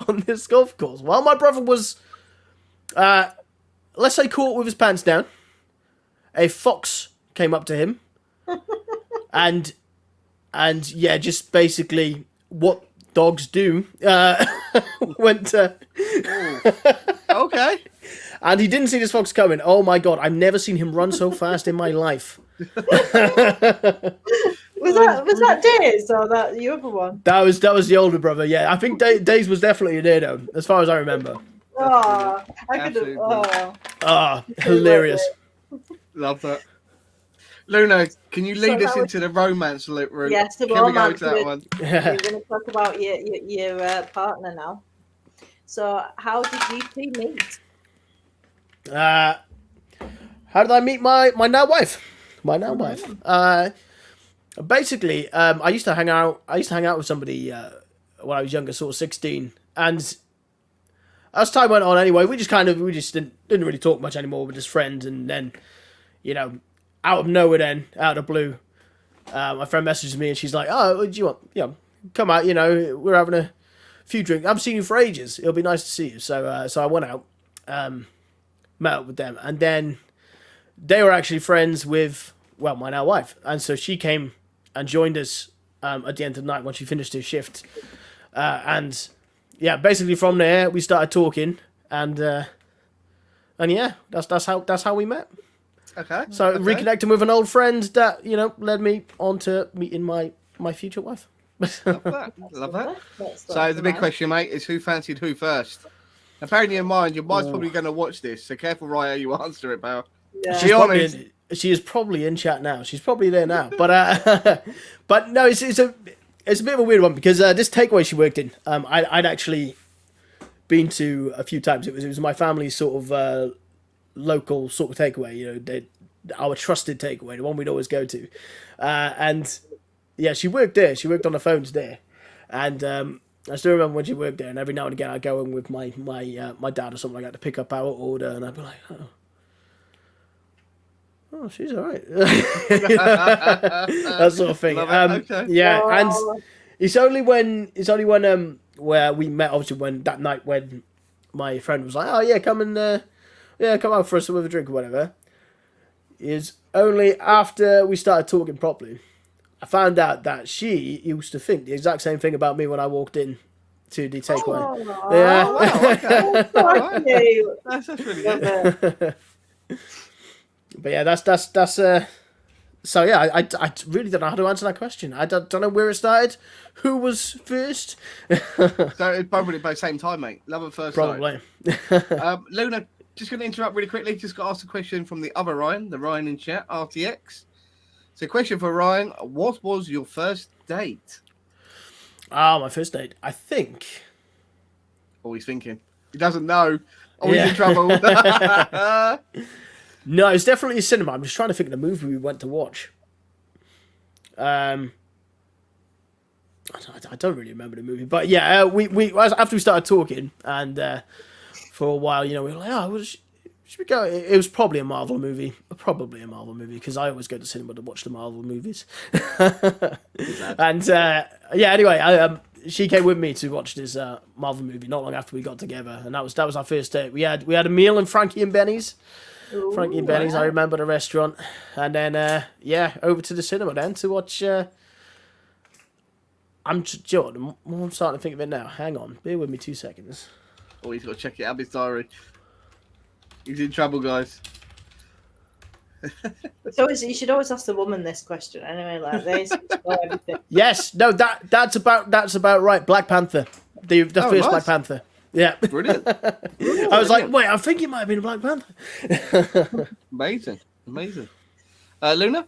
on this golf course, while my brother was, let's say, caught with his pants down, a fox came up to him, and yeah, just basically what dogs do, went to. Okay. And he didn't see this fox coming. Oh my god, I've never seen him run so fast in my life. Was that Days or that the other one? That was the older brother. Yeah, I think Days was definitely there though, as far as I remember. Oh, I could have. Oh, Hilarious. Love that. Luna, can you lead us into the romance route? Yes, the Can we go romance to that route. one? We're going to talk about your partner now. So, how did you two meet? How did I meet my now wife? My now wife. Basically, I used to hang out with somebody when I was younger, sort of 16, and as time went on, anyway, we just didn't really talk much anymore. We're just friends, and then, out of nowhere, out of the blue, my friend messages me, and she's like, "Oh, what do you want? Come out. We're having a few drinks. I haven't seen you for ages. It'll be nice to see you." So I went out, met up with them, and then they were actually friends with my now wife, and so she came and joined us at the end of the night when she finished her shift, and yeah, basically from there we started talking, and yeah, that's how we met. Okay. So reconnecting with an old friend that led me on to meeting my future wife. Love that. So the big question, mate, is who fancied who first? Now, bearing in mind, your wife's probably going to watch this, so careful, Ryan, how you answer it, pal. Yeah. She is probably in chat now. She's probably there now. But but no, it's a bit of a weird one because this takeaway she worked in, I'd actually been to a few times. It was my family's sort of local sort of takeaway. Our trusted takeaway, the one we'd always go to, and yeah, she worked there. She worked on the phones there, and I still remember when she worked there. And every now and again, I'd go in with my dad or something like that to pick up our order, and I'd be like, "Oh, she's all right." That sort of thing. Okay. Yeah, and it's only when where we met, obviously, when that night when my friend was like, "Oh yeah, come out for us with a drink or whatever," is only after we started talking properly, I found out that she used to think the exact same thing about me when I walked in to the takeaway. Oh, Yeah. Wow, okay. Thank you. That's really Love good. it. But yeah, that's so yeah, I really don't know how to answer that question. I don't know where it started, who was first. So it's probably about the same time, mate. Love at first sight. Probably. Luna, just going to interrupt really quickly. Just got asked a question from the other Ryan, the Ryan in chat, RTX. So question for Ryan, what was your first date? My first date, I think. Oh, he's thinking. He doesn't know. Oh, he's Yeah. in trouble. No, it's definitely a cinema. I'm just trying to think of the movie we went to watch. I don't really remember the movie, but yeah, after we started talking, and for a while, we were like, oh, should we go? It was probably a Marvel movie, because I always go to cinema to watch the Marvel movies. And yeah, anyway, she came with me to watch this Marvel movie not long after we got together, and that was our first date. We had a meal in Frankie and Benny's. Ooh, Frankie and Benny's, I remember the restaurant, and then over to the cinema then to watch. I'm starting to think of it now. Hang on, bear with me 2 seconds. Oh, he's got to check it out his diary. He's in trouble, guys. So you should always ask the woman this question anyway. Like this, everything. Yes, no, that's about right. Black Panther, the first nice. Black Panther. Yeah, Brilliant. I was like, wait, I think it might have been a Black Panther. Amazing. Luna?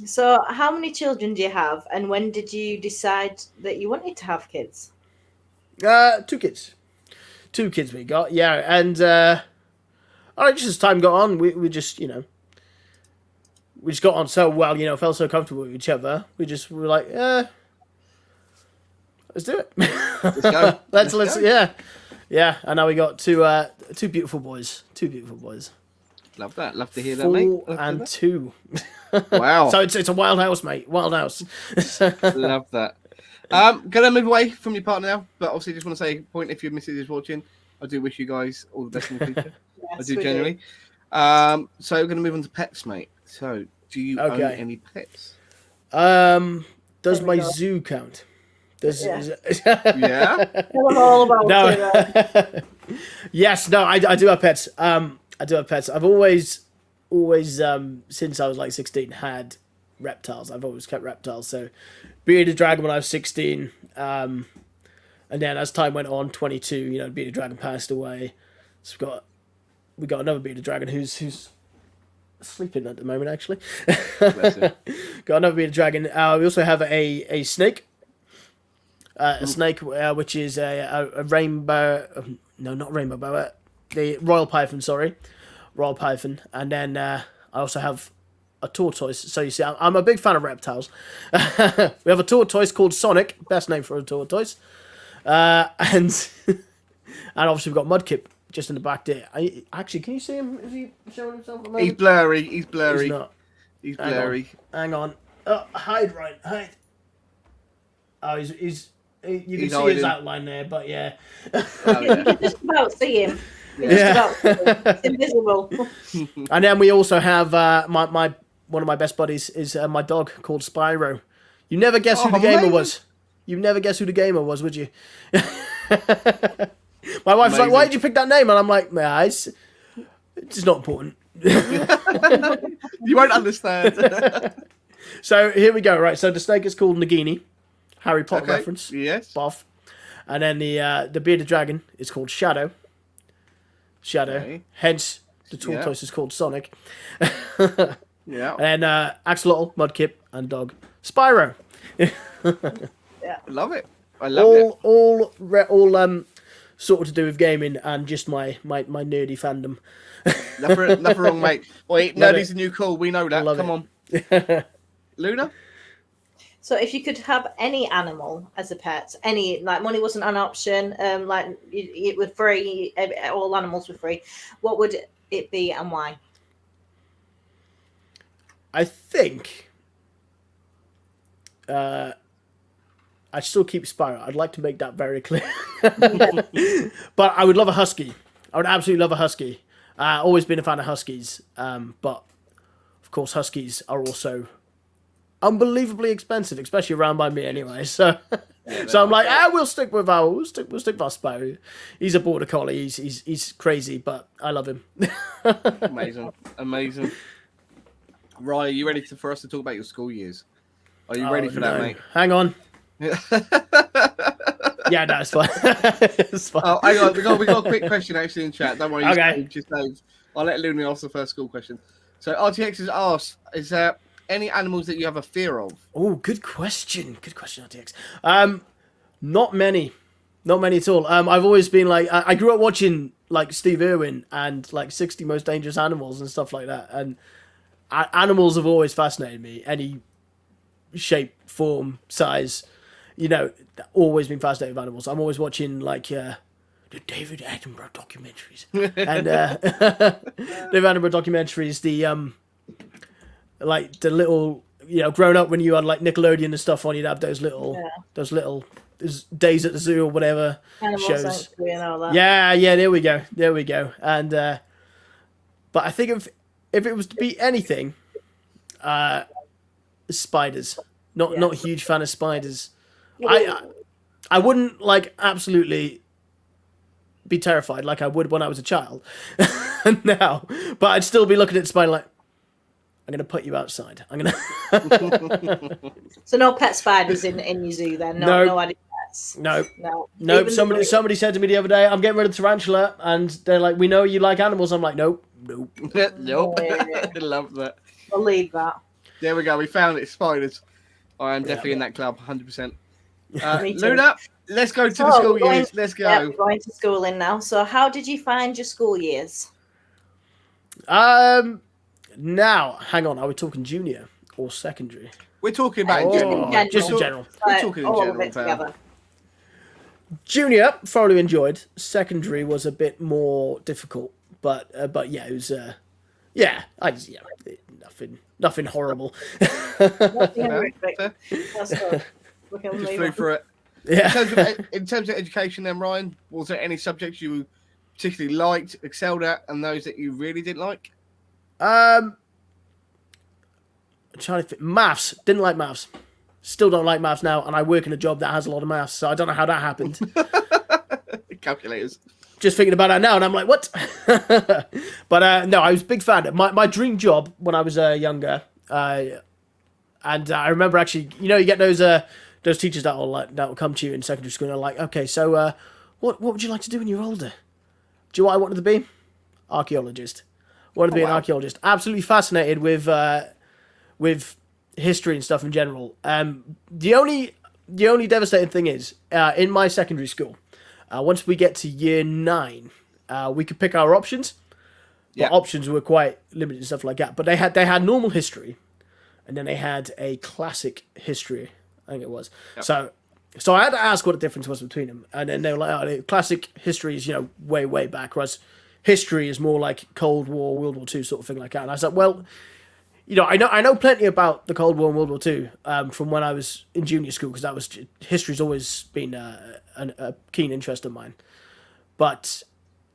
So, how many children do you have, and when did you decide that you wanted to have kids? 2 kids. 2 kids we got, yeah, and just as time got on, we just we just got on so well, felt so comfortable with each other. We were like, let's do it. Let's go. let's go. yeah. And now we got two beautiful boys. Love that. Love to hear that, mate. 4 and 2. Wow. So it's a wild house, mate. Wild house. Love that. Gonna move away from your partner now, but obviously just want to say, point if your missus is watching, I do wish you guys all the best in the future. Yes, I do we genuinely. So we're gonna move on to pets, mate. So do you own any pets? Does my go. zoo count? Yeah. Tell them all about No. it. Yes, no, I do have pets. I do have pets. I've always since I was like 16 had reptiles. I've always kept reptiles. So bearded dragon when I was 16, and then as time went on, 22, bearded dragon passed away. So we got another bearded dragon who's sleeping at the moment, actually. Got another bearded dragon. We also have a snake. A snake, which is a rainbow. No, not rainbow boa. The royal python, sorry. Royal python. And then I also have a tortoise. So you see, I'm a big fan of reptiles. We have a tortoise called Sonic. Best name for a tortoise. And obviously we've got Mudkip just in the back there. Actually, can you see him? Is he showing himself at the moment? He's blurry. He's not. He's blurry. Hang on. Oh, hide, Ryan. Hide. Oh, you can see hiding. his outline there, but yeah. Oh, You yeah. can just about see him. Yeah. It's invisible. And then we also have my one of my best buddies is my dog called Spyro. You never guess who the gamer amazing. was. You never guess who the gamer was, would you? My wife's like, "Why did you pick that name?" And I'm like, "Nah, it's not important." You won't understand. So here we go. Right. So the snake is called Nagini. Harry Potter Okay, reference. yes. Boff. And then the bearded dragon is called Shadow. Okay. Hence the tortoise is called Sonic. Yeah. And Axolotl, Mudkip, and dog Spyro. Love it. I love it. All sort of to do with gaming and just my nerdy fandom. Nothing wrong, mate. Wait, Love nerdy's a new call. We know that. Love Come it. on. Luna? So, if you could have any animal as a pet, money wasn't an option, it would free, all animals were free, what would it be and why? I think I still keep Spyro. I'd like to make that very clear. But I would love a husky. I would absolutely love a husky. Always been a fan of huskies. But of course, huskies are also unbelievably expensive, especially around by me anyway. So, so I'm like, we'll stick with our Spyro. He's a border collie. He's crazy, but I love him. Amazing. Ryan, are you ready for us to talk about your school years? Are you ready for that, mate? Hang on. Yeah, no, it's fine. It's fine. Oh, hang on. We got a quick question actually in chat. Don't worry. Okay. Just I'll let Luna ask the first school question. So RTX has asked, is there any animals that you have a fear of? Oh, good question. Good question, RTX. Not many at all. I've always been like, I grew up watching like Steve Irwin and like 60 Most Dangerous Animals and stuff like that. And animals have always fascinated me. Any shape, form, size. you know, always been fascinated with animals. I'm always watching like the David Attenborough documentaries and David Attenborough documentaries. The like the little, you know, growing up when you had like Nickelodeon and stuff on, you'd have those little Days at the Zoo or whatever Animal shows. Sanctuary and all that. Yeah, there we go. And but I think if it was to be anything, spiders. Not a huge fan of spiders. I wouldn't like absolutely be terrified like I would when I was a child now, but I'd still be looking at the spider like, I'm gonna put you outside. I'm gonna. So no pet spiders in your zoo then? No added pets? No. Even Somebody said to me the other day, I'm getting rid of tarantula, and they're like, we know you like animals. I'm like, nope. Nope. I love that. I'll leave that. There we go. We found it. Spiders. I am definitely in that club, 100%. Me too. Luna, let's go to the school years. Let's go. Yeah, we're going to schooling now. So how did you find your school years? Now, hang on. Are we talking junior or secondary? We're talking about in general. Just in general. We're talking in all general. of it together. Junior, thoroughly enjoyed. Secondary was a bit more difficult, but yeah, it was nothing horrible. Nothing horrific. That's good. We can Just move flew on. through it. Yeah. In terms of education, then Ryan, was there any subjects you particularly liked, excelled at, and those that you really didn't like? I'm trying to think. Maths. Didn't like maths. Still don't like maths now, and I work in a job that has a lot of maths, so I don't know how that happened. Calculators. Just thinking about that now, and I'm like, what? But no, I was a big fan. My dream job when I was younger, and I remember actually, you know, you get those teachers that will come to you in secondary school and are like, okay, so what would you like to do when you're older? Do you know what I wanted to be? Archaeologist. Wanted to be an archaeologist. Absolutely fascinated with history and stuff in general. The only devastating thing is in my secondary school, once we get to year 9, we could pick our options. But options were quite limited and stuff like that. But they had normal history, and then they had a classic history. I think it was. Yep. So I had to ask what the difference was between them, and then they were like, "Oh, classic history is, you know, way back, whereas history is more like Cold War, World War II sort of thing like that." And I was like, "Well, you know, I know plenty about the Cold War and World War II from when I was in junior school, because history's always been a keen interest of mine. But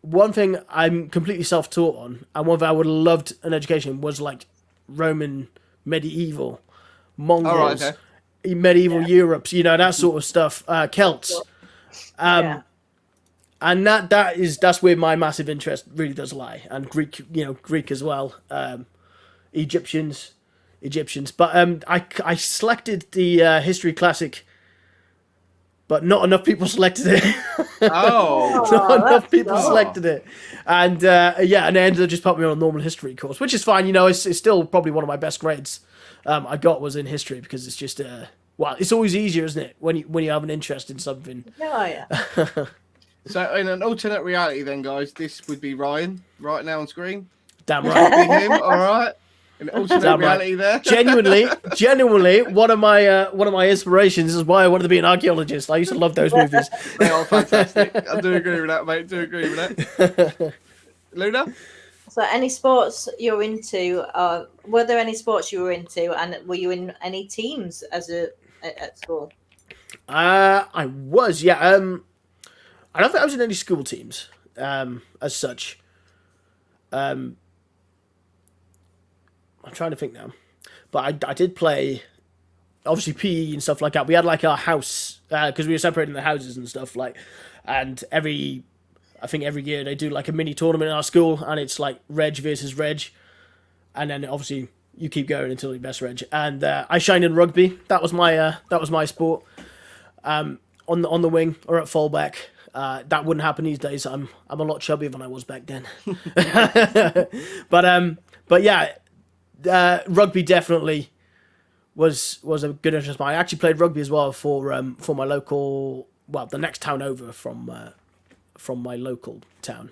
one thing I'm completely self-taught on, and one thing I would have loved an education was like Roman, medieval, Mongols, medieval Europe, you know, that sort of stuff, Celts. And that's where my massive interest really does lie, and Greek as well, Egyptians. But I selected the history classic, but not enough people selected it. Not enough people selected it, and and they ended up just putting me on a normal history course, which is fine. You know, it's still probably one of my best grades I got was in history, because it's just it's always easier, isn't it, when you have an interest in something. So in an alternate reality then, guys, this would be Ryan right now on screen. Damn right. Be him, all right. In alternate reality there. Genuinely, one of my inspirations is why I wanted to be an archaeologist. I used to love those movies. They are fantastic. I do agree with that, mate. Do agree with that. Luna? So any sports you're into, were there any sports you were into, and were you in any teams at school? I was, yeah. I don't think I was in any school teams, as such. I'm trying to think now, but I did play, obviously PE and stuff like that. We had like our house, because we were separating the houses and stuff, like, and I think every year they do like a mini tournament in our school, and it's like reg versus reg, and then obviously you keep going until you best reg. And I shined in rugby. That was my sport. On the wing or at fullback. That wouldn't happen these days. I'm a lot chubbier than I was back then. But yeah, rugby definitely was a good interest of mine. I actually played rugby as well for my local, the next town over from my local town.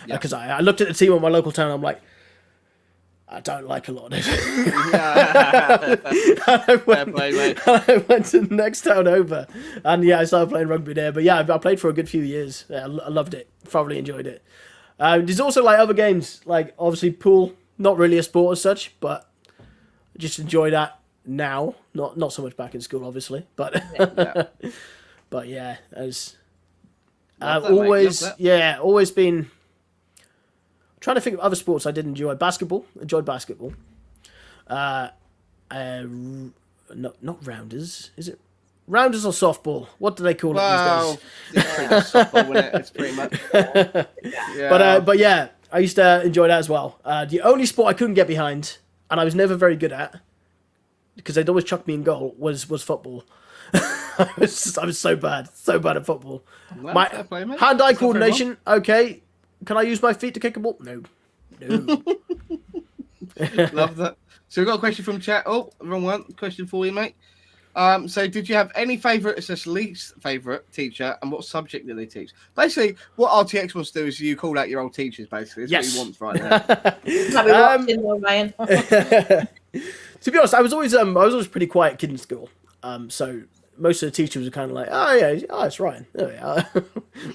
Because I looked at the team of my local town. I'm like, I don't like a lot of it. Fair play, mate. I went to the next town over, and yeah, I started playing rugby there. But yeah, I played for a good few years. Yeah, I loved it. Thoroughly enjoyed it. There's also like other games, like obviously pool, not really a sport as such, but I just enjoy that now. Not so much back in school, obviously, but but yeah, as I've always always been. Trying to think of other sports I did enjoy. Basketball. Enjoyed basketball. Not rounders. Is it rounders or softball? What do they call it these days? It's pretty much softball, isn't it? It's pretty much. Yeah. But yeah, I used to enjoy that as well. The only sport I couldn't get behind, and I was never very good at, because they'd always chuck me in goal, was football. I was so bad at football. Well, My fair play, mate. hand-eye coordination, okay. Can I use my feet to kick a ball? No. Love that. So we've got a question from chat. Oh, wrong one. Question for you, mate. So did you have any favourite, least favourite teacher, and what subject did they teach? Basically, what RTX wants to do is you call out your old teachers, basically. That's what he wants right now. Have we watching, Ryan? To be honest, I was always a pretty quiet kid in school. So most of the teachers were kind of like, oh yeah, it's Ryan. Oh yeah,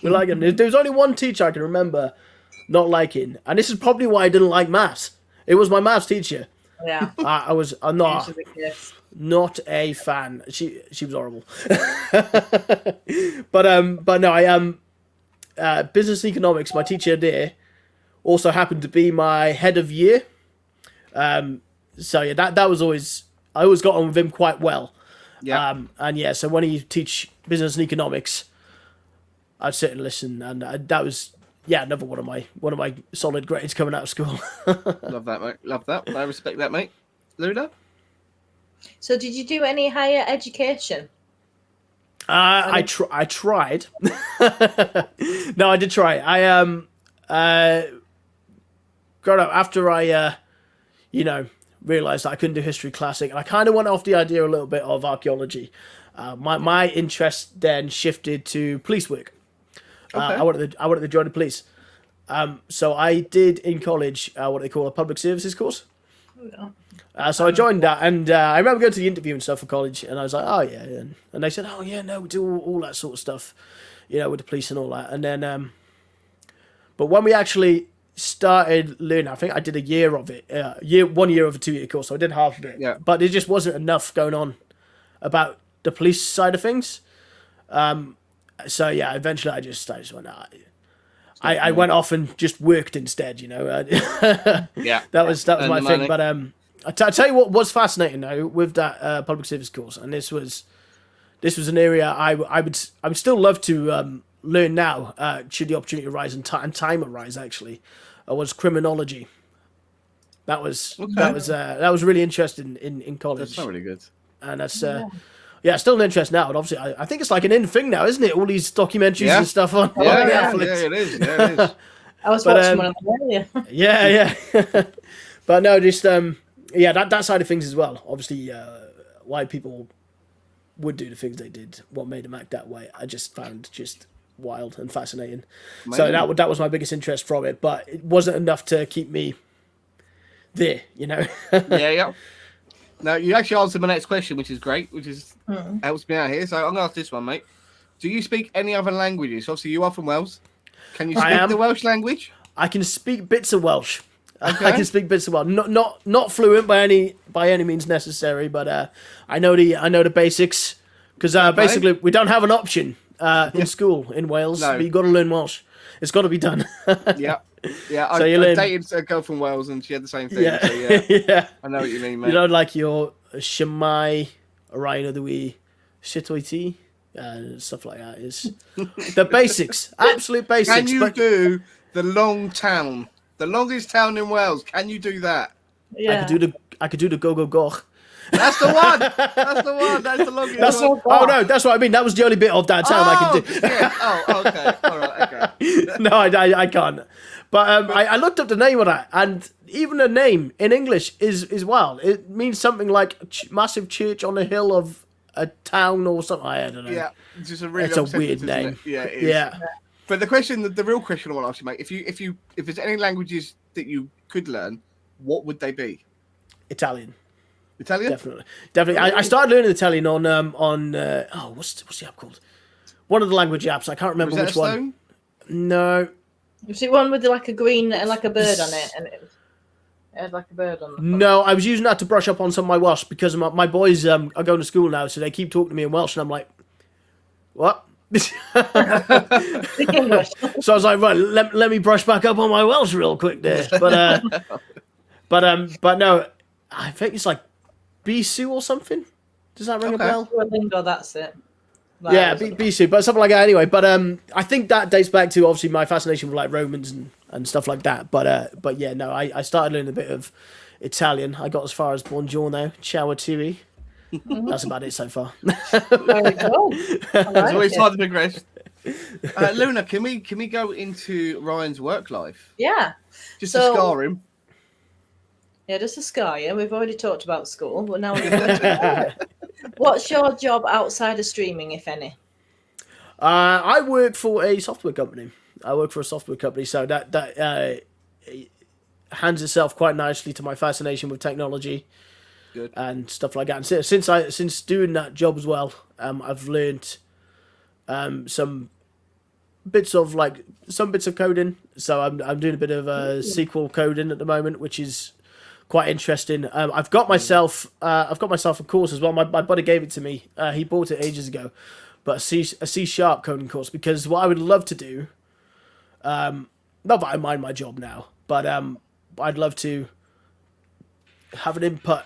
we like him. There was only one teacher I can remember not liking, and this is probably why I didn't like maths. It was my maths teacher. Yeah, I was not a fan. She was horrible. but no, I am business and economics. My teacher there also happened to be my head of year. So yeah, that was always, I always got on with him quite well. Yeah. And yeah, so when he teach business and economics, I'd sit and listen, and that was another one of my solid grades coming out of school. Love that, mate. Love that. I respect that, mate. Luna? So did you do any higher education? I tried. No, I did try. Got up after I realised that I couldn't do history classic, and I kind of went off the idea a little bit of archaeology. My interest then shifted to police work. Okay. I wanted to join the police. So I did in college what they call a public services course. So I joined that, and I remember going to the interview and stuff for college, and I was like, oh yeah, and they said, oh yeah, no, we do all that sort of stuff, with the police and all that. And then, but when we actually started learning, I think I did a year of it, 1 year of a 2-year course, so I did half of it. Yeah. But there just wasn't enough going on about the police side of things. So yeah, eventually I just went, I went off and just worked instead, Yeah. that was my money. thing. But I tell you what was fascinating though with that public service course, and this was an area I would still love to learn now, should the opportunity arise and time arise. Actually, was criminology. That was really interesting in college. That's not really good. And that's still an interest now. And obviously, I think it's like an in thing now, isn't it? All these documentaries and stuff on Netflix. It is. Yeah, it is. I was watching one of them earlier. Yeah. But no, just that side of things as well. Obviously, why people would do the things they did, what made them act that way, I just found just wild and fascinating. Amazing. So that was my biggest interest from it, but it wasn't enough to keep me there, Yeah. Now, you actually answered my next question, which is great, which is helps me out here. So I'm going to ask this one, mate. Do you speak any other languages? Obviously, you are from Wales. Can you speak the Welsh language? I can speak bits of Welsh. Okay. I can speak bits of Welsh. Not fluent by any means necessary, but I know the basics, because basically we don't have an option in school in Wales. No. But you got to learn Welsh. It's got to be done. Yeah. So I dated a girl from Wales, and she had the same thing. Yeah. So, yeah. Yeah. I know what you mean, mate. Like your Shemai, Ryan Ydwi, Shitoiti, stuff like that. Is the basics, absolute basics. Can you do the long town, the longest town in Wales? Can you do that? Yeah. I could do the go goch. That's the one. That's the longest one. Oh no, that's what I mean. That was the only bit of that town I could do. Yeah. Oh, okay. All right. Okay. No, I can't. But I looked up the name of that, and even the name in English is wild. It means something like massive church on a hill of a town or something. I don't know. Yeah, it's just a really. It's a weird name. It? Yeah, it is. Yeah. But the real question I want to ask you, mate, if there's any languages that you could learn, what would they be? Italian. Italian? Definitely. I started learning Italian on what's the app called? One of the language apps. I can't remember which one. No. Was it one with like a green and like a bird on it, and it had like a bird on it? No, I was using that to brush up on some of my Welsh because my boys are going to school now, so they keep talking to me in Welsh, and I'm like, what? English. So I was like, right, let me brush back up on my Welsh real quick there. But no, I think it's like Bisu or something. Does that ring a bell? Lingo, that's it. Yeah, Bisu, but something like that anyway. But I think that dates back to obviously my fascination with like Romans and stuff like that. But yeah, no, I started learning a bit of Italian. I got as far as Buongiorno, Ciao a tutti. That's about it so far. There we go. It's always hard to progress. Luna, can we go into Ryan's work life? Yeah. Just to scar him. Yeah, just a scar. Yeah, we've already talked about school, but now we're going to what's your job outside of streaming, if any? I work for a software company. So that hands itself quite nicely to my fascination with technology. Good. And stuff like that. And since doing that job as well, I've learned some bits of coding. So I'm doing a bit of SQL coding at the moment, which is quite interesting. I've got myself a course as well. My buddy gave it to me. He bought it ages ago, but a C# coding course, because what I would love to do, not that I mind my job now, but I'd love to have an input.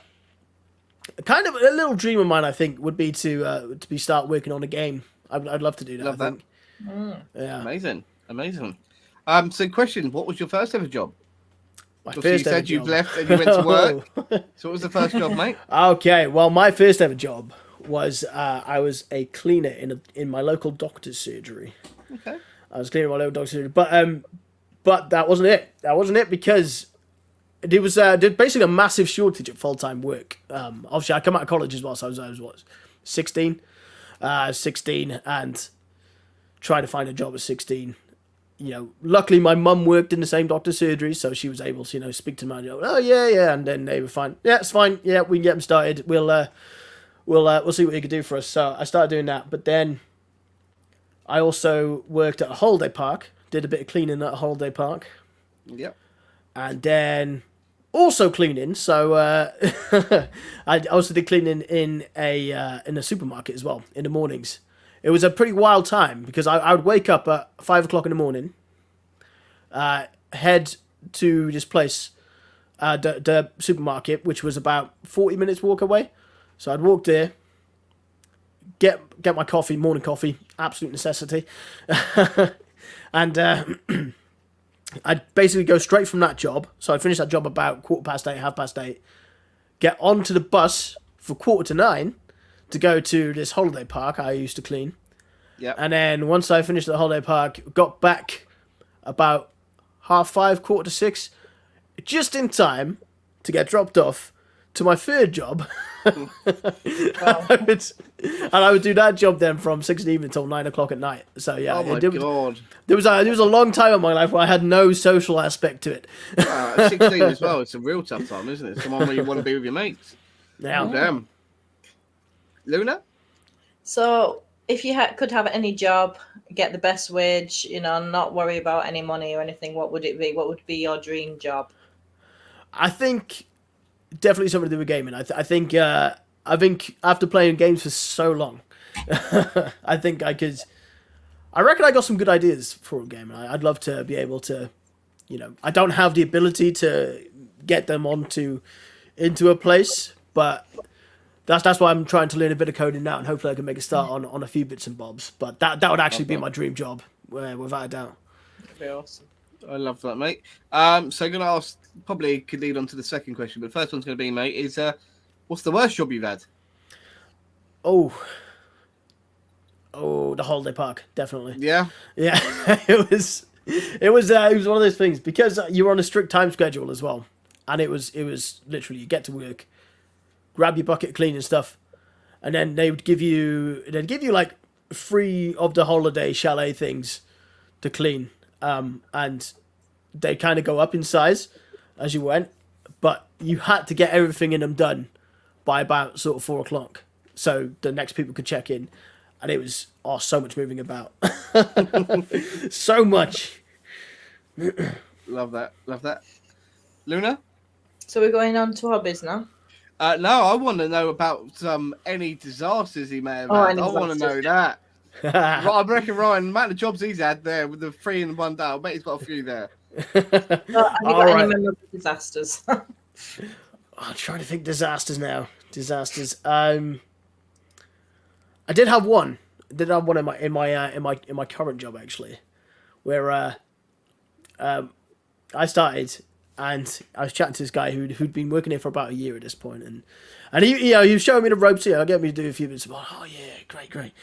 Kind of a little dream of mine, I think, would be to start working on a game. I'd love to do that. Love that. Yeah. Amazing. So, question: what was your first ever job? You said you've left and you went to work. So, what was the first job, mate? Okay, well, my first ever job was I was a cleaner in my local doctor's surgery. Okay. I was cleaning my local doctor's surgery, but that wasn't it. That wasn't it because it was basically a massive shortage of full-time work. Obviously, I come out of college as well, so I was 16? 16, and trying to find a job at 16. Luckily my mum worked in the same doctor's surgery, so she was able to, speak to the manager. Oh yeah, and then they were fine. Yeah, it's fine. Yeah, we can get them started. We'll see what you can do for us. So I started doing that, but then I also worked at a holiday park. Did a bit of cleaning at a holiday park. Yep. And then also cleaning. So I also did cleaning in a supermarket as well in the mornings. It was a pretty wild time because I would wake up at 5 o'clock in the morning, head to this place, the supermarket, which was about 40 minutes walk away. So I'd walk there, get my coffee, morning coffee, absolute necessity, and I'd basically go straight from that job. So I'd finish that job about 8:15, 8:30, get onto the bus for 8:45 to go to this holiday park I used to clean. Yeah. And then once I finished the holiday park, got back about 5:30, 5:45, just in time to get dropped off to my third job. And I would do that job then from 6 in the evening until 9 o'clock at night. So yeah, oh my God. There was a long time in my life where I had no social aspect to it. At 16 as well, it's a real tough time, isn't it? Someone where you want to be with your mates. Yeah. Oh, damn. Luna? So, if you could have any job, get the best wage, not worry about any money or anything, what would it be? What would be your dream job? I think definitely something to do with gaming. I think after playing games for so long, I think I reckon I got some good ideas for a game. I'd love to be able to, I don't have the ability to get them into a place, but that's why I'm trying to learn a bit of coding now, and hopefully I can make a start on a few bits and bobs. But that would actually be my dream job, without a doubt. That'd be awesome. I love that, mate. So I'm going to ask, probably could lead on to the second question, but the first one's going to be, mate, is what's the worst job you've had? Oh, the holiday park, definitely. Yeah. It was one of those things because you were on a strict time schedule as well, and it was literally you get to work, grab your bucket, clean and stuff, and then they'd give you like 3 of the holiday chalet things to clean, and they kind of go up in size as you went, but you had to get everything in them done by about sort of 4 o'clock, so the next people could check in, and it was so much moving about, so much. Love that. Luna? So we're going on to hobbies now. No, I want to know about any disasters he may have had. I want to know that. I reckon Ryan, the amount of jobs he's had there with the 3 in 1 day, I bet he's got a few there. Well, have you got any memorable disasters? I'm trying to think disasters now. I did have one. In my current job actually, where I started and I was chatting to this guy who'd been working here for about a year at this point, and he was showing me the ropes. Get me to do a few bits. Oh yeah, great.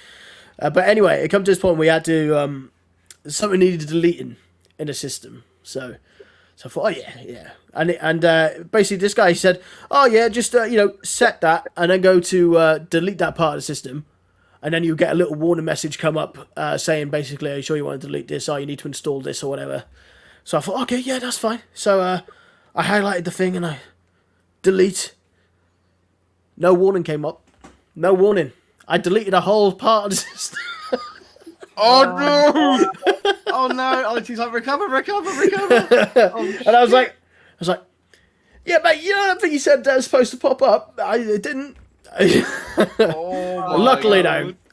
But anyway, it come to this point where we had to something needed deleting in the system. So I thought, oh yeah, and basically this guy said, oh yeah, just set that and then go to delete that part of the system, and then you get a little warning message come up saying basically, are you sure you want to delete this? You need to install this or whatever. So I thought, okay, yeah, that's fine. So I highlighted the thing and I delete. No warning came up. No warning. I deleted a whole part of the system. Oh no! Oh no! Oh, she's like, recover! Oh, and I was like, yeah, mate, you know that thing you said that was supposed to pop up? It didn't.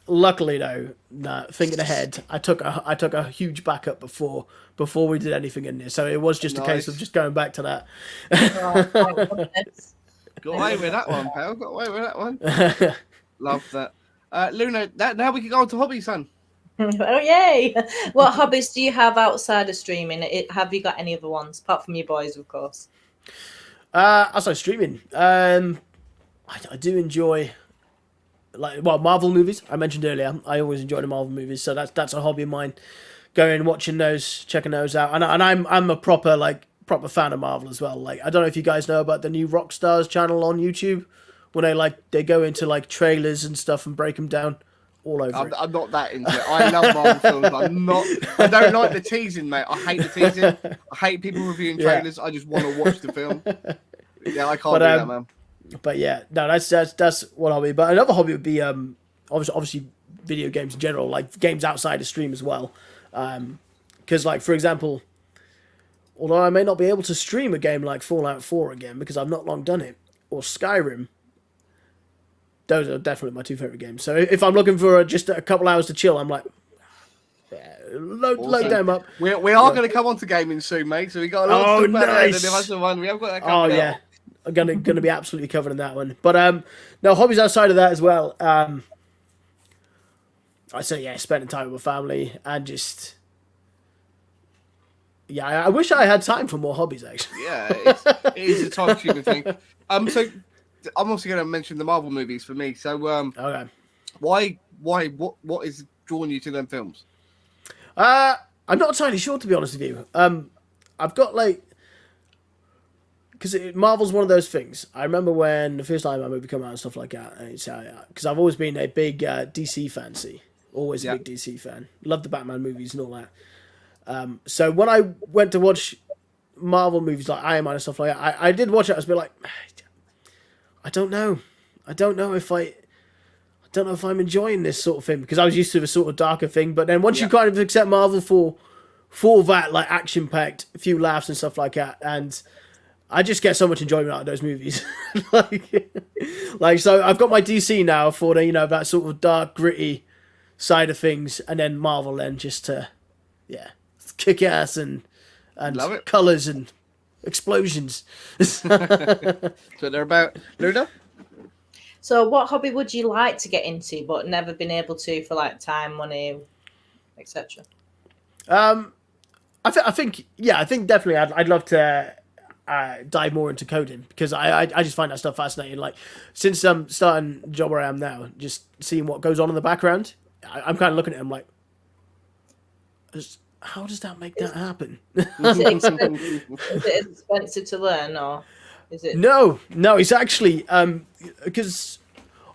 Luckily though, nah, thinking ahead, I took a huge backup before we did anything in there, so it was just a case of just going back to that. Got away with that one, pal. Got away with that one. Love that. Luna, now we can go on to hobbies, son. Oh yay! What hobbies do you have outside of streaming? Have you got any other ones apart from your boys, of course? Outside streaming, I do enjoy Marvel movies. I mentioned earlier, I always enjoy the Marvel movies, so that's a hobby of mine. Going watching those, checking those out, and I'm a proper fan of Marvel as well. Like, I don't know if you guys know about the new Rockstars channel on YouTube, when they go into trailers and stuff and break them down. All over I'm not that into it. I love Marvel films. I don't like the teasing, mate. I hate the teasing. I hate people reviewing trailers. I just want to watch the film. Yeah, I can't do that, man. But yeah, no, that's one hobby. But another hobby would be obviously video games in general, like games outside of stream as well. Because for example, although I may not be able to stream a game like Fallout 4 again because I've not long done it, or Skyrim. Those are definitely my 2 favorite games. So if I'm looking for just a couple hours to chill, I'm like, load them up. We are going to come on to gaming soon, mate. So we got a lot of stuff ahead, and that's the one we have got that covered. Oh yeah, I'm gonna be absolutely covering that one. But no, hobbies outside of that as well. I say spending time with my family and just I wish I had time for more hobbies actually. Yeah, it is a time-consuming thing. So I'm also going to mention the Marvel movies for me. So, okay. What is drawing you to them films? I'm not entirely sure, to be honest with you. I've got because Marvel's one of those things. I remember when the first time a movie came out and stuff like that, and it's because I've always been a big DC fan. Always a big DC fan. Love the Batman movies and all that. So when I went to watch Marvel movies like Iron Man and stuff like that, I did watch it. I was a bit like, I don't know if I'm enjoying this sort of thing, because I was used to the sort of darker thing. But then once you kind of accept Marvel for that action packed, a few laughs and stuff like that, and I just get so much enjoyment out of those movies. So I've got my DC now for that sort of dark, gritty side of things, and then Marvel then just to kick ass and colours and explosions. So they're about. Luna? So what hobby would you like to get into but never been able to for time, money, etc.? I think definitely I'd love to dive more into coding, because I just find that stuff fascinating. Since I'm starting the job where I am now, just seeing what goes on in the background, I'm kind of looking at it, I'm like, how does that make that happen? Is it expensive to learn, or is it? No, it's actually because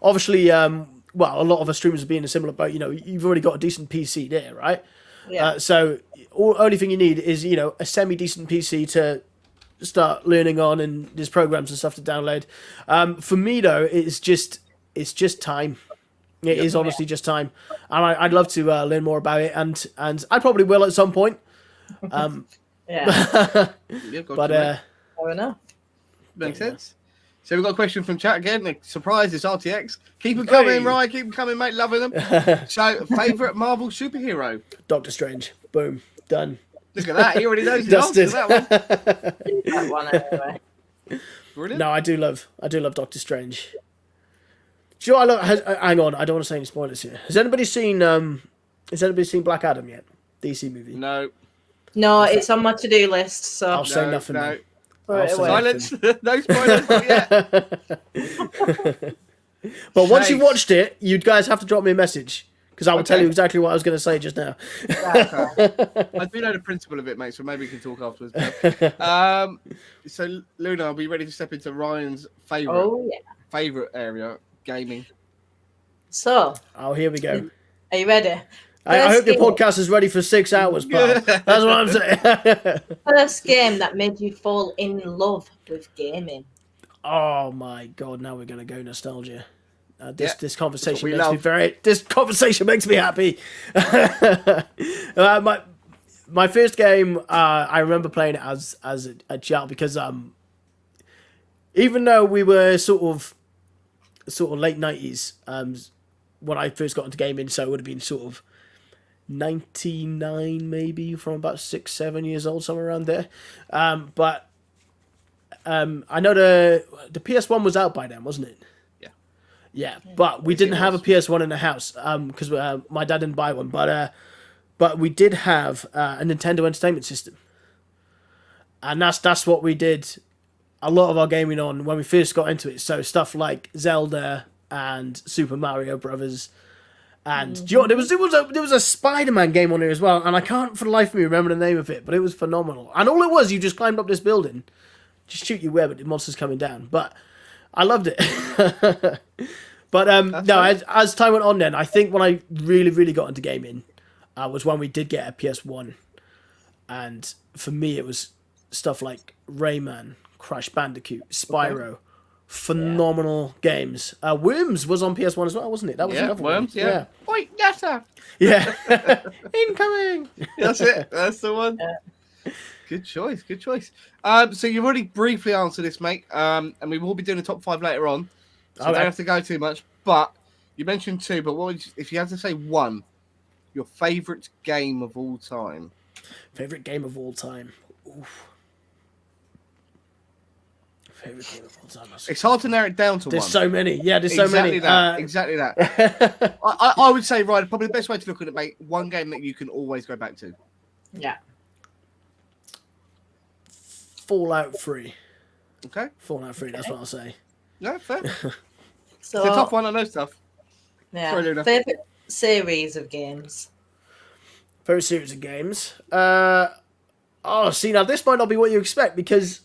obviously a lot of our streamers are in a similar boat. You've already got a decent PC there, right? Yeah. So only thing you need is a semi decent PC to start learning on, and there's programs and stuff to download. For me though, it's just time. It is honestly just time, and I'd love to learn more about it, and I probably will at some point. Yeah. But Fair enough. Makes sense. So we've got a question from chat again. Like, surprise, it's RTX. Keep them coming, Ryan. Keep them coming, mate. Loving them. So, favourite Marvel superhero? Doctor Strange. Boom. Done. Look at that. He already knows the answer to that one. That one anyway. Brilliant. No, I do love Doctor Strange. Do you know what I love? Hang on, I don't want to say any spoilers here. Has anybody seen Black Adam yet? DC movie. No. No, it's on my to-do list, so I'll say nothing. No. Then. throw it away. Silence. No spoilers. Not yet. But once you've watched it, you guys have to drop me a message because I will tell you exactly what I was going to say just now. I do know the principle of it, mate, so maybe we can talk afterwards. So, Luna, are we ready to step into Ryan's favourite area, gaming? So, Here we go. are you ready? I hope your podcast is ready for 6 hours, pal. That's what I'm saying. First game that made you fall in love with gaming. Oh my god! Now we're gonna go nostalgia. This conversation makes me happy. My first game, I remember playing it as a child because even though we were sort of late 90s when I first got into gaming, so it would have been sort of 99 maybe, from about 6-7 years old, somewhere around there. But I know the PS1 was out by then, wasn't it? Yeah, but we didn't have a PS1 in the house because my dad didn't buy one. But we did have a Nintendo Entertainment System, and that's what we did a lot of our gaming on when we first got into it. So stuff like Zelda and Super Mario Brothers, and do you know what, there was a Spider-Man game on there as well, and I can't for the life of me remember the name of it, but it was phenomenal. And all it was, you just climbed up this building, just shoot your web at the monsters coming down. But I loved it. But as time went on, then I think when I really got into gaming was when we did get a PS1, and for me it was stuff like Rayman, Crash Bandicoot, Spyro, phenomenal games. Worms was on PS1 as well, wasn't it? That was another Worms, one. yeah. Wait, yes, Yeah. Incoming. That's it. That's the one. Yeah. Good choice. So you've already briefly answered this, mate. And we will be doing a top 5 later on. So don't have to go too much. But you mentioned 2, but if you had to say 1, your favourite game of all time? Favorite game of all time. Oof. Favorite game of all time. It's hard to narrow it down to there's one. So many. Yeah, there's so many. Exactly that. I would say, Ryan, probably the best way to look at it, mate, one game that you can always go back to. Yeah. Fallout 3. Okay. Fallout 3, that's what I'll say. No, fair. So, it's a tough one, I know stuff. Yeah. Sorry, Luna. Favorite series of games. Favorite series of games. See, now this might not be what you expect because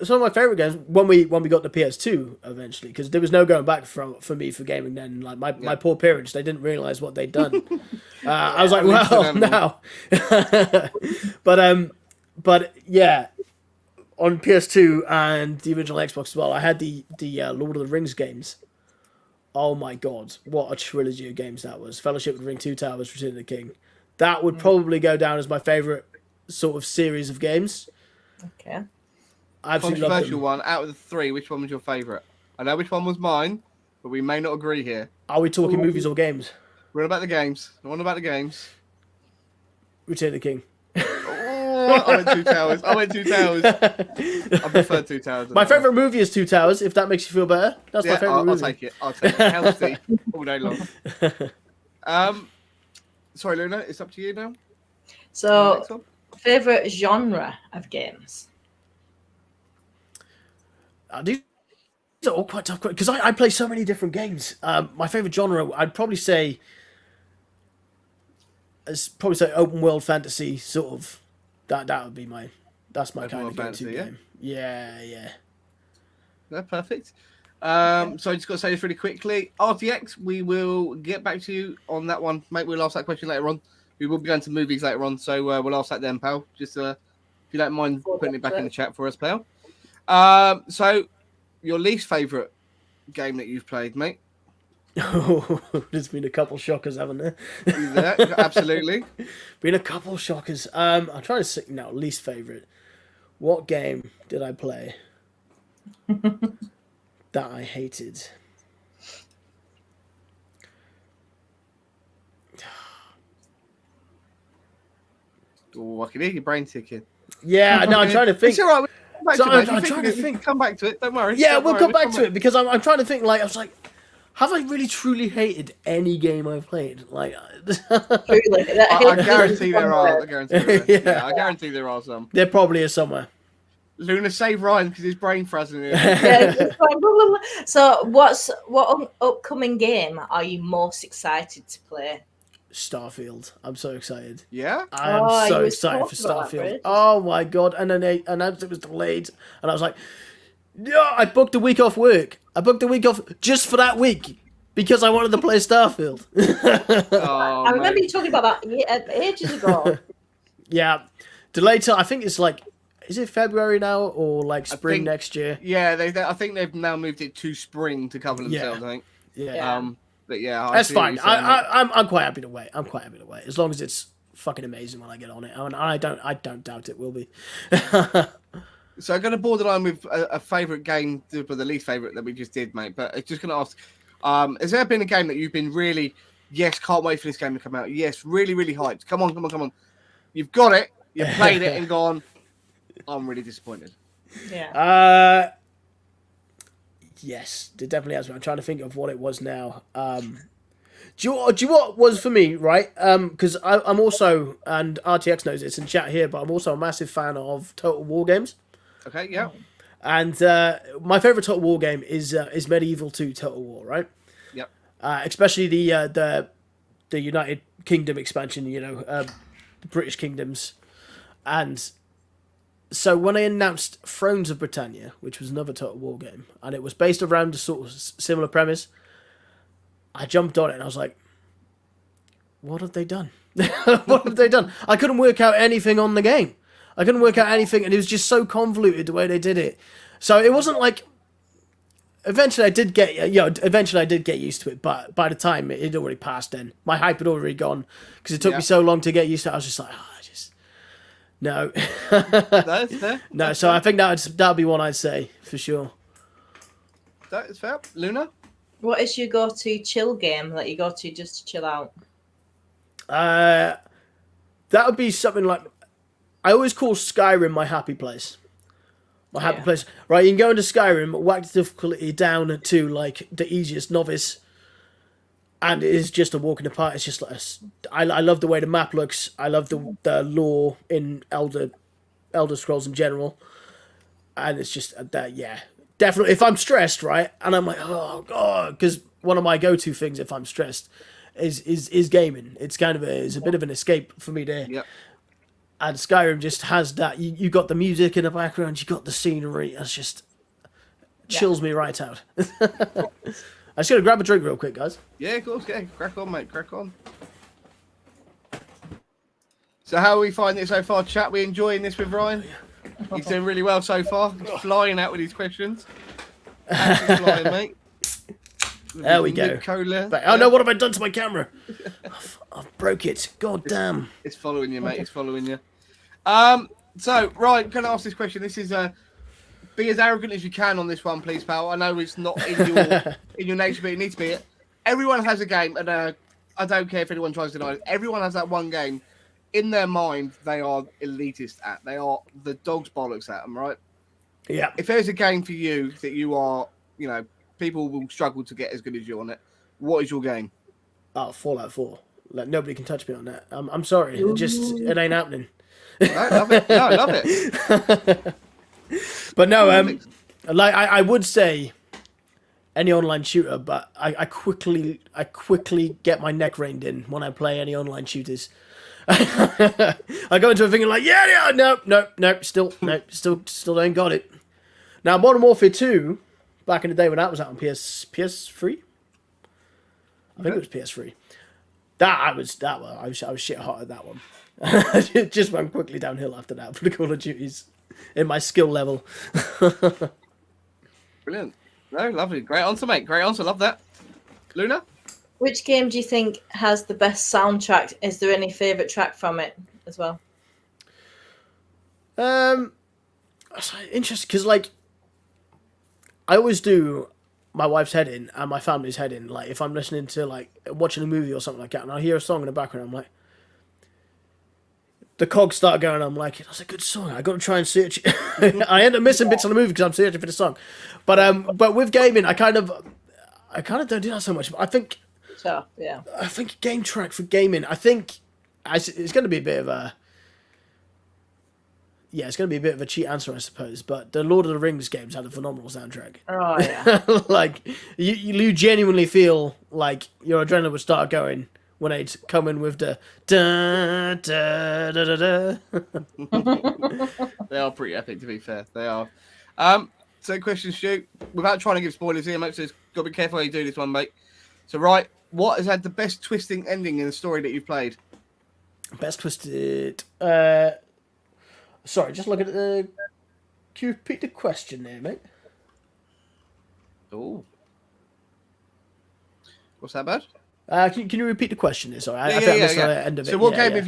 some of my favorite games when we got the PS2 eventually, because there was no going back for me for gaming then. Like my poor parents, they didn't realize what they'd done. I was like, well, now. But yeah, on PS2 and the original Xbox as well, I had the Lord of the Rings games. Oh my god, what a trilogy of games that was. Fellowship of the Ring, Two Towers, Return of the King. That would probably go down as my favourite sort of series of games. Okay. I absolutely love them. Controversial one, out of the 3, which one was your favourite? I know which one was mine, but we may not agree here. Are we talking movies or games? We're on about the games. Return Return of the King. I went Two Towers. I prefer Two Towers. My favourite movie is Two Towers, if that makes you feel better. That's my favourite movie. I'll take it. Healthy all day long. Sorry, Luna, it's up to you now. So, favourite genre of games? These are all quite tough because I play so many different games. My favourite genre, I'd probably say open world fantasy, sort of. That would be that's my kind of go-to game. Yeah. No, perfect. So I just got to say this really quickly. RTX, we will get back to you on that one, mate. We'll ask that question later on. We will be going to movies later on, so we'll ask that then, pal. Just If you don't mind Oh, putting it back in the that's chat for us, pal. So, your least favourite game that you've played, mate? There's been a couple shockers, haven't there? Yeah, absolutely. Been a couple shockers. I'm trying to think now. Least favorite. What game did I play that I hated? Oh, I can hear your brain ticking. Yeah, no, I'm trying to think. It's all right. We'll come back to it, mate. I'm If you trying to we think. can come back to it. Don't worry. Yeah, Don't we'll worry, come back to it because I'm trying to think. Like, I was like, have I really truly hated any game I've played? Like, truly. I guarantee there are. I guarantee there are. Yeah. Yeah, I guarantee there are some. there probably is somewhere. Luna, save Ryan because his brain frazzling here. Yeah, it's fine. So, what upcoming game are you most excited to play? Starfield. I'm so excited. Yeah? I am Oh, so you excited for talked about that, Starfield. Bridge. Oh my god! And then they announced it was delayed, and I was like, "Yeah!" I booked a week off work. I booked a week off just for that week because I wanted to play Starfield. Oh, I remember mate. you talking about that ages ago. Yeah, delayed till I think it's like, is it February now or like spring think- next year? Yeah, I think they've now moved it to spring to cover themselves, I think. Yeah, Yeah. But yeah, I that's see what fine. you're saying, mate. I'm quite happy to wait. I'm quite happy to wait as long as it's fucking amazing when I get on it, and I don't doubt it will be. So I'm going to borderline with a favourite game, but the least favourite that we just did, mate. But I'm just going to ask, has there been a game that you've been really, yes, can't wait for this game to come out. Yes, really, really hyped. Come on. You've got it. You've played it and gone, I'm really disappointed. Yeah. Yes, it definitely has. I'm trying to think of what it was now. Do you know what was for me, right? Because I'm also, and RTX knows it's in chat here, but I'm also a massive fan of Total War games. Okay, yeah. And my favorite Total War game is Medieval 2 Total War, right? Yep. Especially the United Kingdom expansion, the British kingdoms, and so when I announced Thrones of Britannia, which was another Total War game, and it was based around a sort of similar premise, I jumped on it and I was like, what have they done? What have they done? I couldn't work out anything on the game. I couldn't work out anything, and it was just so convoluted the way they did it. So it wasn't like. Eventually, I did get used to it, but by the time it had already passed, then my hype had already gone because it took me so long to get used to it. I was just like, no. That's fair. No, so I think that'd be one I'd say for sure. That is fair. Luna? What is your go-to chill game that you go to just to chill out? That would be something like, I always call Skyrim my happy place. My happy place. Right, you can go into Skyrim, whack the difficulty down to like the easiest novice, and it is just a walk in the park. It's just like I love the way the map looks. I love the lore in Elder Scrolls in general, and it's just that definitely. If I'm stressed, right, and I'm like, oh god, because one of my go-to things if I'm stressed is gaming. It's kind of it's a bit of an escape for me there. Yep. And Skyrim just has that. You got the music in the background, you got the scenery. It's just chills me right out. I just gotta grab a drink real quick, guys. Yeah, of course. Yeah, crack on, mate. Crack on. So how are we finding it so far, chat? We enjoying this with Ryan? He's doing really well so far. He's flying out with his questions. Absolutely flying, mate. There we go. Cola. Oh no, what have I done to my camera? I've broke it. God damn. It's following you, mate. It's following you. So, Ryan, can I ask this question? This is be as arrogant as you can on this one, please, pal. I know it's not in your nature, but it needs to be. Everyone has a game, and I don't care if anyone tries to deny it. Everyone has that one game in their mind they are elitist at. They are the dog's bollocks at them, right? Yeah. If there's a game for you that you are, people will struggle to get as good as you on it, what is your game? Oh, Fallout 4. Like nobody can touch me on that. I'm sorry. It ain't happening. I love it. No, I love it. But no, like I would say any online shooter, but I quickly get my neck reined in when I play any online shooters. I go into a thing and like, no, still don't got it. Now, Modern Warfare 2, back in the day when that was out on PS3, I think it was PS3. I was shit hot at that one. It just went quickly downhill after that for the Call of Duties in my skill level. Brilliant. No, lovely. Great answer, mate. Great answer. Love that. Luna? Which game do you think has the best soundtrack? Is there any favourite track from it as well? That's interesting because like I always do my wife's head in and my family's head in. Like if I'm listening to like watching a movie or something like that, and I hear a song in the background, I'm like, the cogs start going. I'm like, that's a good song. I got to try and search. I end up missing bits of the movie because I'm searching for the song. But with gaming, I kind of don't do that so much. I think. So yeah. I think game track for gaming. I think it's going to be a bit of a. Yeah, it's going to be a bit of a cheat answer, I suppose. But the Lord of the Rings games had a phenomenal soundtrack. Oh yeah. Like you genuinely feel like your adrenaline would start going when they'd come in with the da da da da da. They are pretty epic, to be fair. They are. So question, Stu. Without trying to give spoilers here, mate, so got to be careful how you do this one, mate. So, right, what has had the best twisting ending in the story that you've played? Best twisted. Sorry, just look at the. Can you repeat the question there, mate? Oh. What's that about? Can you repeat the question there? Sorry, I Yeah. missed the end of it. So, what game have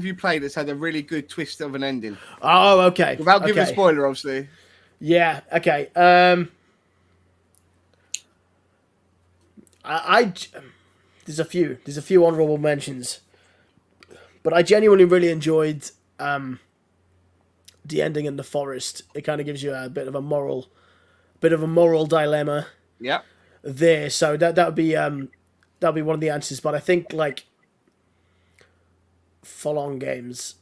you played that's had a really good twist of an ending? Oh, okay. Without giving a spoiler, obviously. Yeah. Okay. There's a few honourable mentions, but I genuinely really enjoyed the ending in the forest. It kind of gives you a bit of a moral dilemma. Yeah. There, so that'd be one of the answers. But I think like full-on games.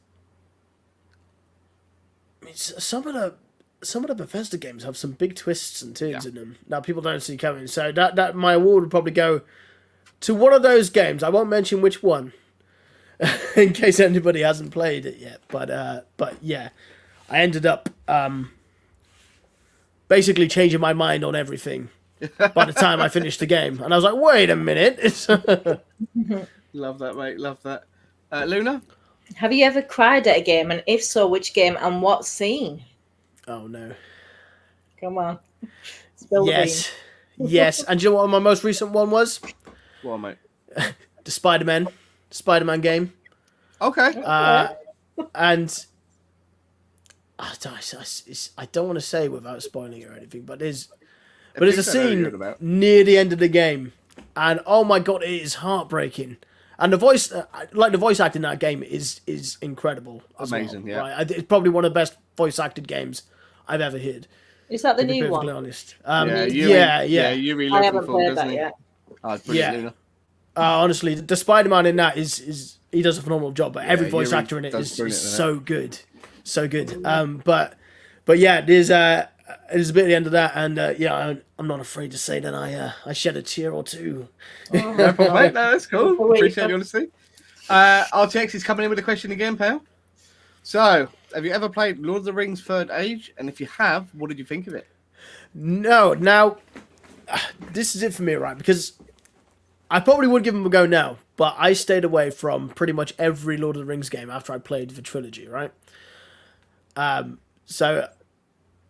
I mean, some of the Bethesda games have some big twists and turns in them. Now people don't see coming. So that my award would probably go to one of those games. I won't mention which one, in case anybody hasn't played it yet. But yeah, I ended up basically changing my mind on everything by the time I finished the game, and I was like, wait a minute. Love that, mate. Love that. Luna? Have you ever cried at a game, and if so, which game and what scene? Oh no. Come on. Spill the beans. Yes. And do you know what my most recent one was? What, mate? The Spider-Man game. Okay. And I don't want to say without spoiling it or anything, but there's a scene near the end of the game, and oh my god, it is heartbreaking. And the voice acting in that game is incredible. Amazing, well, yeah. Right? It's probably one of the best voice acted games I've ever heard. Is that the To be new perfectly one? honest. Yeah, you really I looking haven't forward, played doesn't that he? yet. Oh, it's brilliant, Yeah. Luna. Honestly, the Spider-Man in that is he does a phenomenal job, but every voice Yuri actor in it does is brilliant in it. so good, so good. But yeah, there's a bit at the end of that, and I'm not afraid to say that I shed a tear or two. No problem, mate. No, that's cool. Wait, Appreciate the honesty. RTX is coming in with a question again, pal. So, have you ever played Lord of the Rings Third Age? And if you have, what did you think of it? No, now this is it for me, right? Because I probably would give them a go now, but I stayed away from pretty much every Lord of the Rings game after I played the trilogy, right? So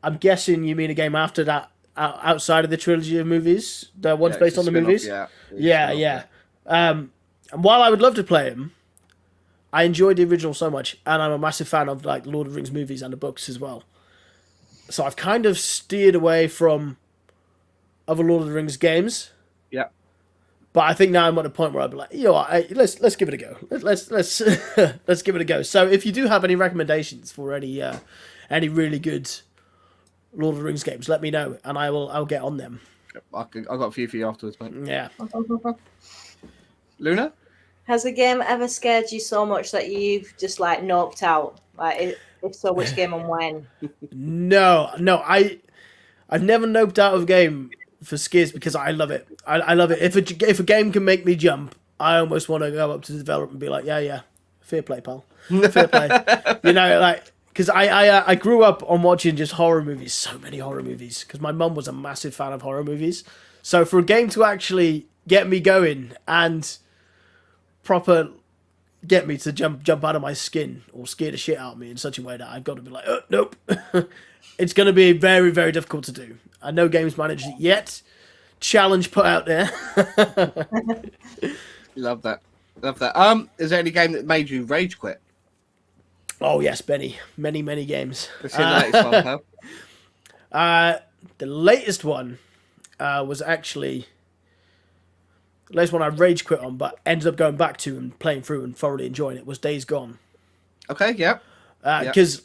I'm guessing you mean a game after that, outside of the trilogy of movies, the ones based on the movies. Yeah. And while I would love to play them, I enjoyed the original so much, and I'm a massive fan of like Lord of the Rings movies and the books as well. So I've kind of steered away from other Lord of the Rings games. Yeah. But I think now I'm at a point where I'll be like, let's give it a go. Let's let's give it a go. So if you do have any recommendations for any really good Lord of the Rings games, let me know, and I'll get on them. I've got a few for you afterwards, mate. Yeah. Luna? Has a game ever scared you so much that you've just like noped out? Like, if so, which game and when? No, I've never noped out of a game for scares because I love it. I love it. If a game can make me jump, I almost want to go up to the developer and be like, yeah, fair play, pal, fair play. Like, because I grew up on watching just horror movies, so many horror movies, because my mum was a massive fan of horror movies. So for a game to actually get me going and proper get me to jump out of my skin or scare the shit out of me in such a way that I've got to be like, oh, nope. It's going to be very, very difficult to do. I know games managed it yet. Challenge put out there. Love that. Is there any game that made you rage quit? Oh yes, Benny. Many games. Let's hear the latest one, pal. The latest one was actually the latest one I rage quit on, but ended up going back to and playing through and thoroughly enjoying it was Days Gone. Okay, yeah. Because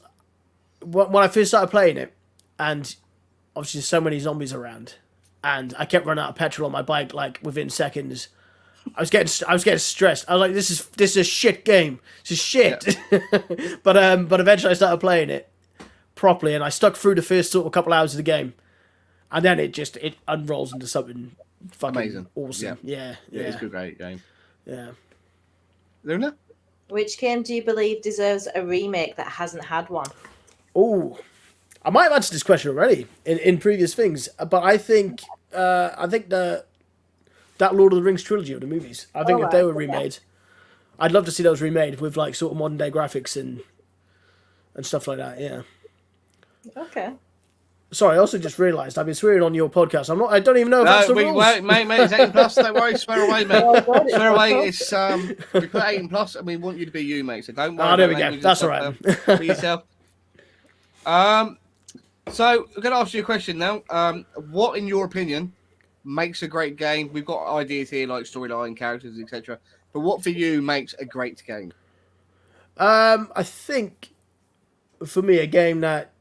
when I first started playing it, and obviously there's so many zombies around, and I kept running out of petrol on my bike like within seconds. I was getting stressed. I was like, this is a shit game. This is shit. Yeah. but eventually I started playing it properly, and I stuck through the first sort of couple hours of the game, and then it unrolls into something fucking amazing, awesome. Yeah. It's a great game. Yeah. Luna, which game do you believe deserves a remake that hasn't had one? Oh, I might have answered this question already in previous things, but I think that Lord of the Rings trilogy of the movies. I think if they were remade, I'd love to see those remade with like sort of modern day graphics and stuff like that. Yeah. Okay. Sorry, I also just realised I've been swearing on your podcast. I don't even know if that's the rules. Mate, it's 18 plus. Don't worry, swear away, mate. Swear away. It's we put 18 plus, and we want you to be you, mate. So don't worry. Oh, there we go. That's all right. Be yourself. So I'm going to ask you a question now. What, in your opinion, makes a great game? We've got ideas here like storyline, characters, etc. But what for you makes a great game? I think for me, a game that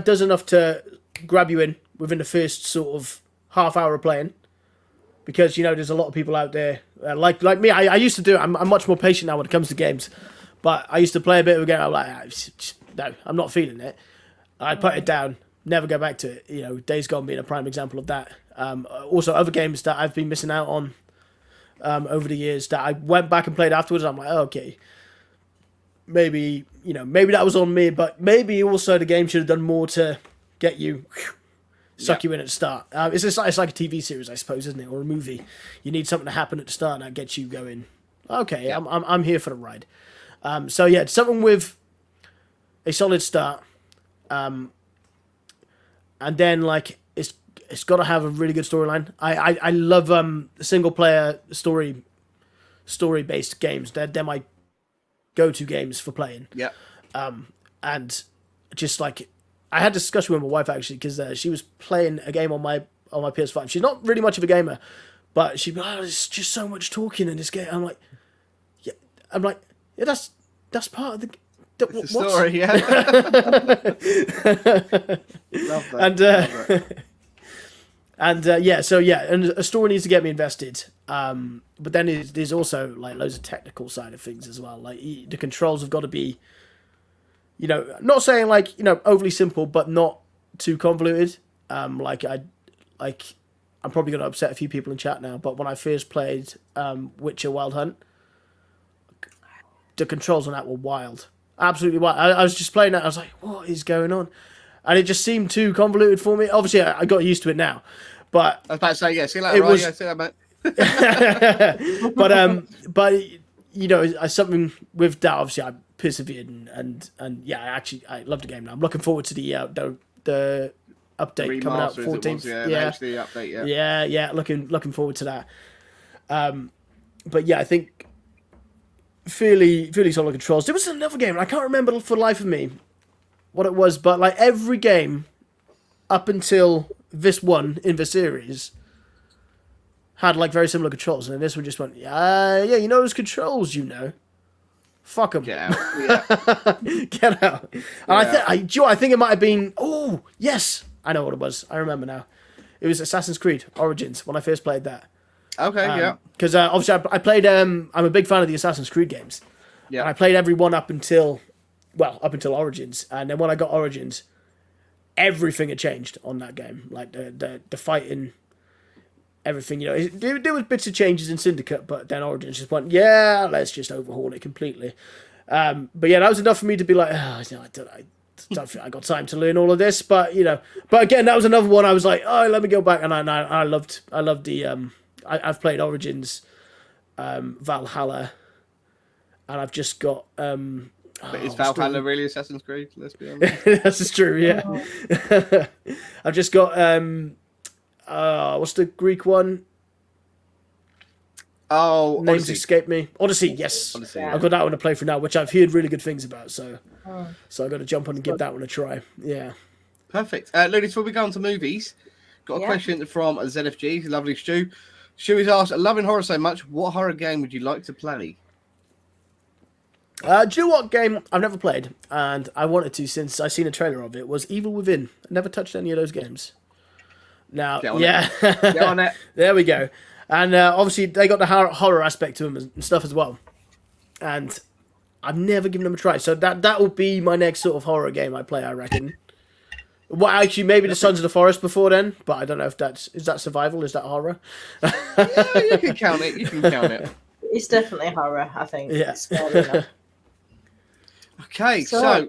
does enough to grab you in within the first sort of half hour of playing, because there's a lot of people out there like me. I used to do it. I'm much more patient now when it comes to games, but I used to play a bit of a game. I'm like, no, I'm not feeling it. I put it down. Never go back to it. Days Gone being a prime example of that. Also, other games that I've been missing out on over the years that I went back and played afterwards. I'm like, oh, okay, maybe that was on me, but maybe also the game should have done more to get you, suck you in at the start. It's like a TV series, I suppose, isn't it, or a movie? You need something to happen at the start that gets you going. Okay, I'm here for the ride. So yeah, something with a solid start. And then it's got to have a really good storyline. I love single player story based games. They're my go-to games for playing. Yeah. And just I had a discussion with my wife actually, because she was playing a game on my PS5. She's not really much of a gamer, but she'd be like, there's just so much talking in this game. I'm like, yeah, that's part of the story, yeah. Love that. And a story needs to get me invested. But then there's also loads of technical side of things as well. The controls have got to be, not saying overly simple, but not too convoluted. I'm probably going to upset a few people in chat now, but when I first played Witcher Wild Hunt, the controls on that were wild. Absolutely wild. I was just playing that. I was like, what is going on? And it just seemed too convoluted for me. Obviously, I got used to it now. But I was about to say, yeah, see you later, right? Yeah, see you later, mate. but something with that, obviously, I persevered and yeah, I love the game now. I'm looking forward to the update coming out 14th. Yeah, the update, yeah. Looking forward to that. But yeah, I think fairly solid controls. There was another game, and I can't remember for the life of me what it was, but every game up until this one in the series had very similar controls, and then this one just went, those controls, fuck them. Get out. Yeah. Get out. And I think it might have been, oh yes, I know what it was. I remember now. It was Assassin's Creed Origins when I first played that. Okay, yeah. Because obviously I played. I'm a big fan of the Assassin's Creed games. Yeah. And I played every one up until Origins, and then when I got Origins, everything had changed on that game. The fighting, everything. There was bits of changes in Syndicate, but then Origins just went, yeah, let's just overhaul it completely. But yeah, that was enough for me to be like, I don't think I got time to learn all of this. But but again, that was another one. I was like, oh, let me go back, and I loved the. I've played Origins Valhalla, and I've just got. But is Valhalla really Assassin's Creed? Let's be honest. That's just true. Yeah, I've just got. What's the Greek one? Oh, Names Odyssey. escape me. Odyssey, yes. Odyssey, Yeah. I've got that one to play for now, which I've heard really good things about. So I got to jump on and give that one a try. Yeah. Perfect. Lily, before we go on to movies, got a question from ZFG, lovely Stu. Stu has asked, loving horror so much, what horror game would you like to play? Do you know what game I've never played, and I wanted to since I seen a trailer of it, was Evil Within. I never touched any of those games. Now, Get on yeah. Get on it. There we go. And obviously, they got the horror aspect to them and stuff as well. And I've never given them a try. So that will be my next sort of horror game I play, I reckon. Well, actually, maybe the Sons of the Forest before then, but I don't know if is that survival? Is that horror? Yeah, you can count it. You can count it. It's definitely horror, I think. Yeah. It's scary enough. Okay, so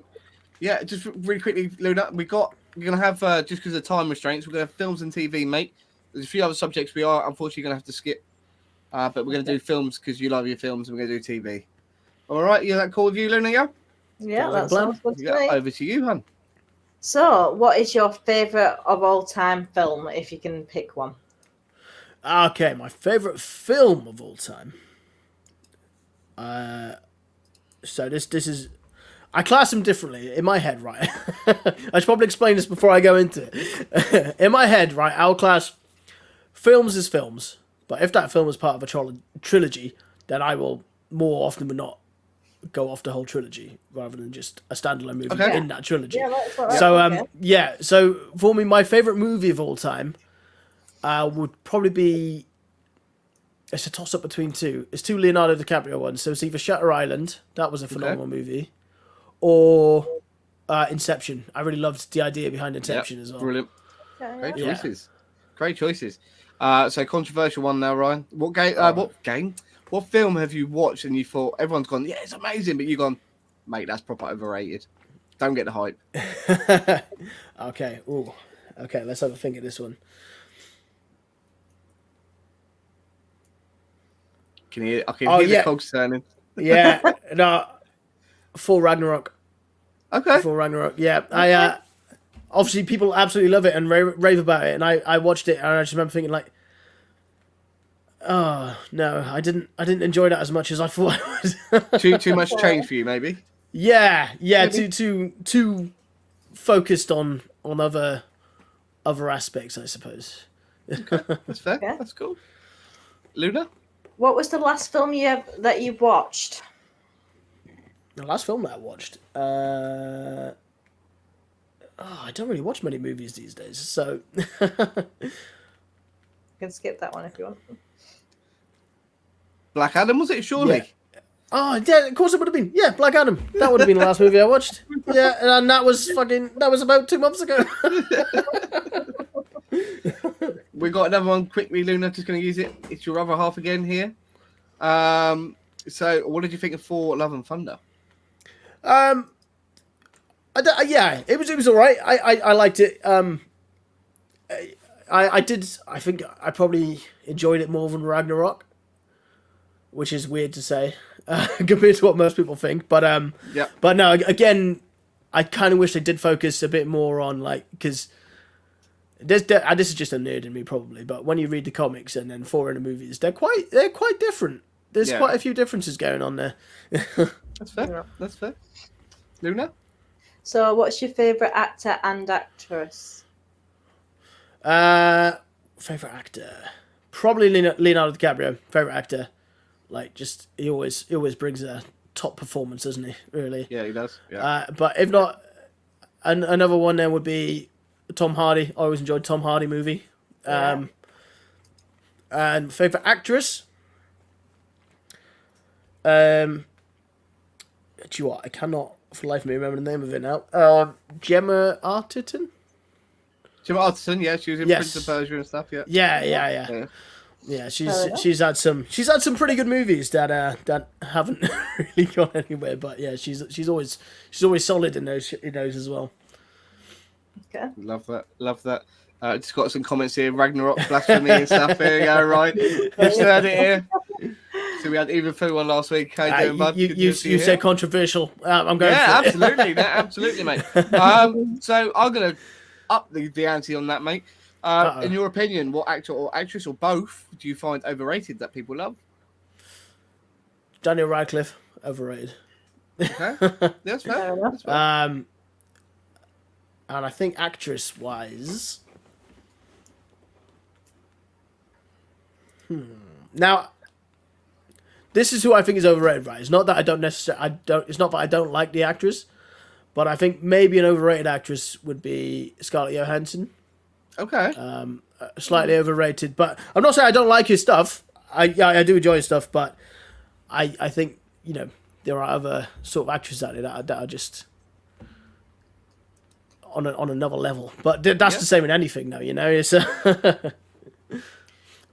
yeah, just really quickly, Luna, we're going to have, just because of time restraints, we're going to have films and TV, mate. There's a few other subjects we are unfortunately going to have to skip, but we're going to do films because you love your films, and we're going to do TV. All right, yeah, that cool with you, Luna? Yeah, Yeah, that sounds good to yeah. me. Over to you, hun. So, what is your favourite of all time film, if you can pick one? Okay, my favourite film of all time. So this is... I class them differently in my head, right? I should probably explain this before I go into it. In my head, right, I'll class films as films. But if that film is part of a trilogy, then I will more often than not go off the whole trilogy rather than just a standalone movie in that trilogy. Yeah, that's what So for me, my favourite movie of all time would probably be... It's a toss-up between two. It's two Leonardo DiCaprio ones. So it's either Shutter Island, that was a phenomenal movie, or Inception. I really loved the idea behind Inception as well. Brilliant. Okay, Great yeah. choices. Great choices. So controversial one now, Ryan. What game? What film have you watched and you thought everyone's gone, yeah, it's amazing, but you've gone, mate, that's proper overrated. Don't get the hype. Okay. Ooh. Okay. Let's have a think of this one. Can you? I can hear the cogs turning. Yeah. No. Full Ragnarok. Okay. Full Ragnarok. Yeah. I obviously people absolutely love it and rave about it, and I watched it and I just remember thinking like, oh no, I didn't enjoy that as much as I thought I would. too much change for you, maybe. Yeah. Maybe. Too focused on other aspects, I suppose. That's fair. Okay. That's cool. Luna? What was the last film that you watched? The last film that I watched. I don't really watch many movies these days, so. You can skip that one if you want. Black Adam, was it? Surely. Yeah. Oh, yeah, of course it would have been. Yeah, Black Adam. That would have been the last movie I watched. Yeah, and that was about 2 months ago. We got another one quickly, Luna. Just going to use it. It's your other half again here. So, what did you think of Thor: Love and Thunder? Yeah, it was all right. I liked it. I think I probably enjoyed it more than Ragnarok, which is weird to say compared to what most people think. But But no, again, I kind of wish they did focus a bit more on because. This is just a nerd in me probably, but when you read the comics and then Thor in the movies, they're quite different. There's quite a few differences going on there. That's fair. Yeah. That's fair. Luna? So, what's your favourite actor and actress? Favorite actor, probably Leonardo DiCaprio. Favorite actor, he always brings a top performance, doesn't he? Really. Yeah, he does. Yeah. But if not, another one there would be Tom Hardy. I always enjoyed Tom Hardy movie. Yeah. And favorite actress. Do you know what? I cannot for the life of me remember the name of it now. Gemma Arterton. Gemma Arterton, yeah, she was in Prince of Persia and stuff. Yeah. Yeah. Yeah, she's had some pretty good movies that haven't really gone anywhere. But yeah, she's always solid in those as well. Okay. Love that. Just got some comments here. Ragnarok, blasphemy and stuff. There you go, right? Just heard it here. So we had even Phil one last week. How you doing, bud? You, Good to you, see you here. said controversial. I'm going Yeah, for it. absolutely, absolutely, mate. So I'm gonna up the ante on that, mate. In your opinion, what actor or actress or both do you find overrated that people love? Daniel Radcliffe, overrated. Okay, that's fair. Fair enough. That's fair. And I think actress-wise... Now, this is who I think is overrated, right? It's not that I don't necessarily... It's not that I don't like the actress, but I think maybe an overrated actress would be Scarlett Johansson. Okay. Slightly overrated, but I'm not saying I don't like his stuff. I do enjoy his stuff, but I think, you know, there are other sort of actresses out there that are just on another level. But that's the same in anything, though, you know. It's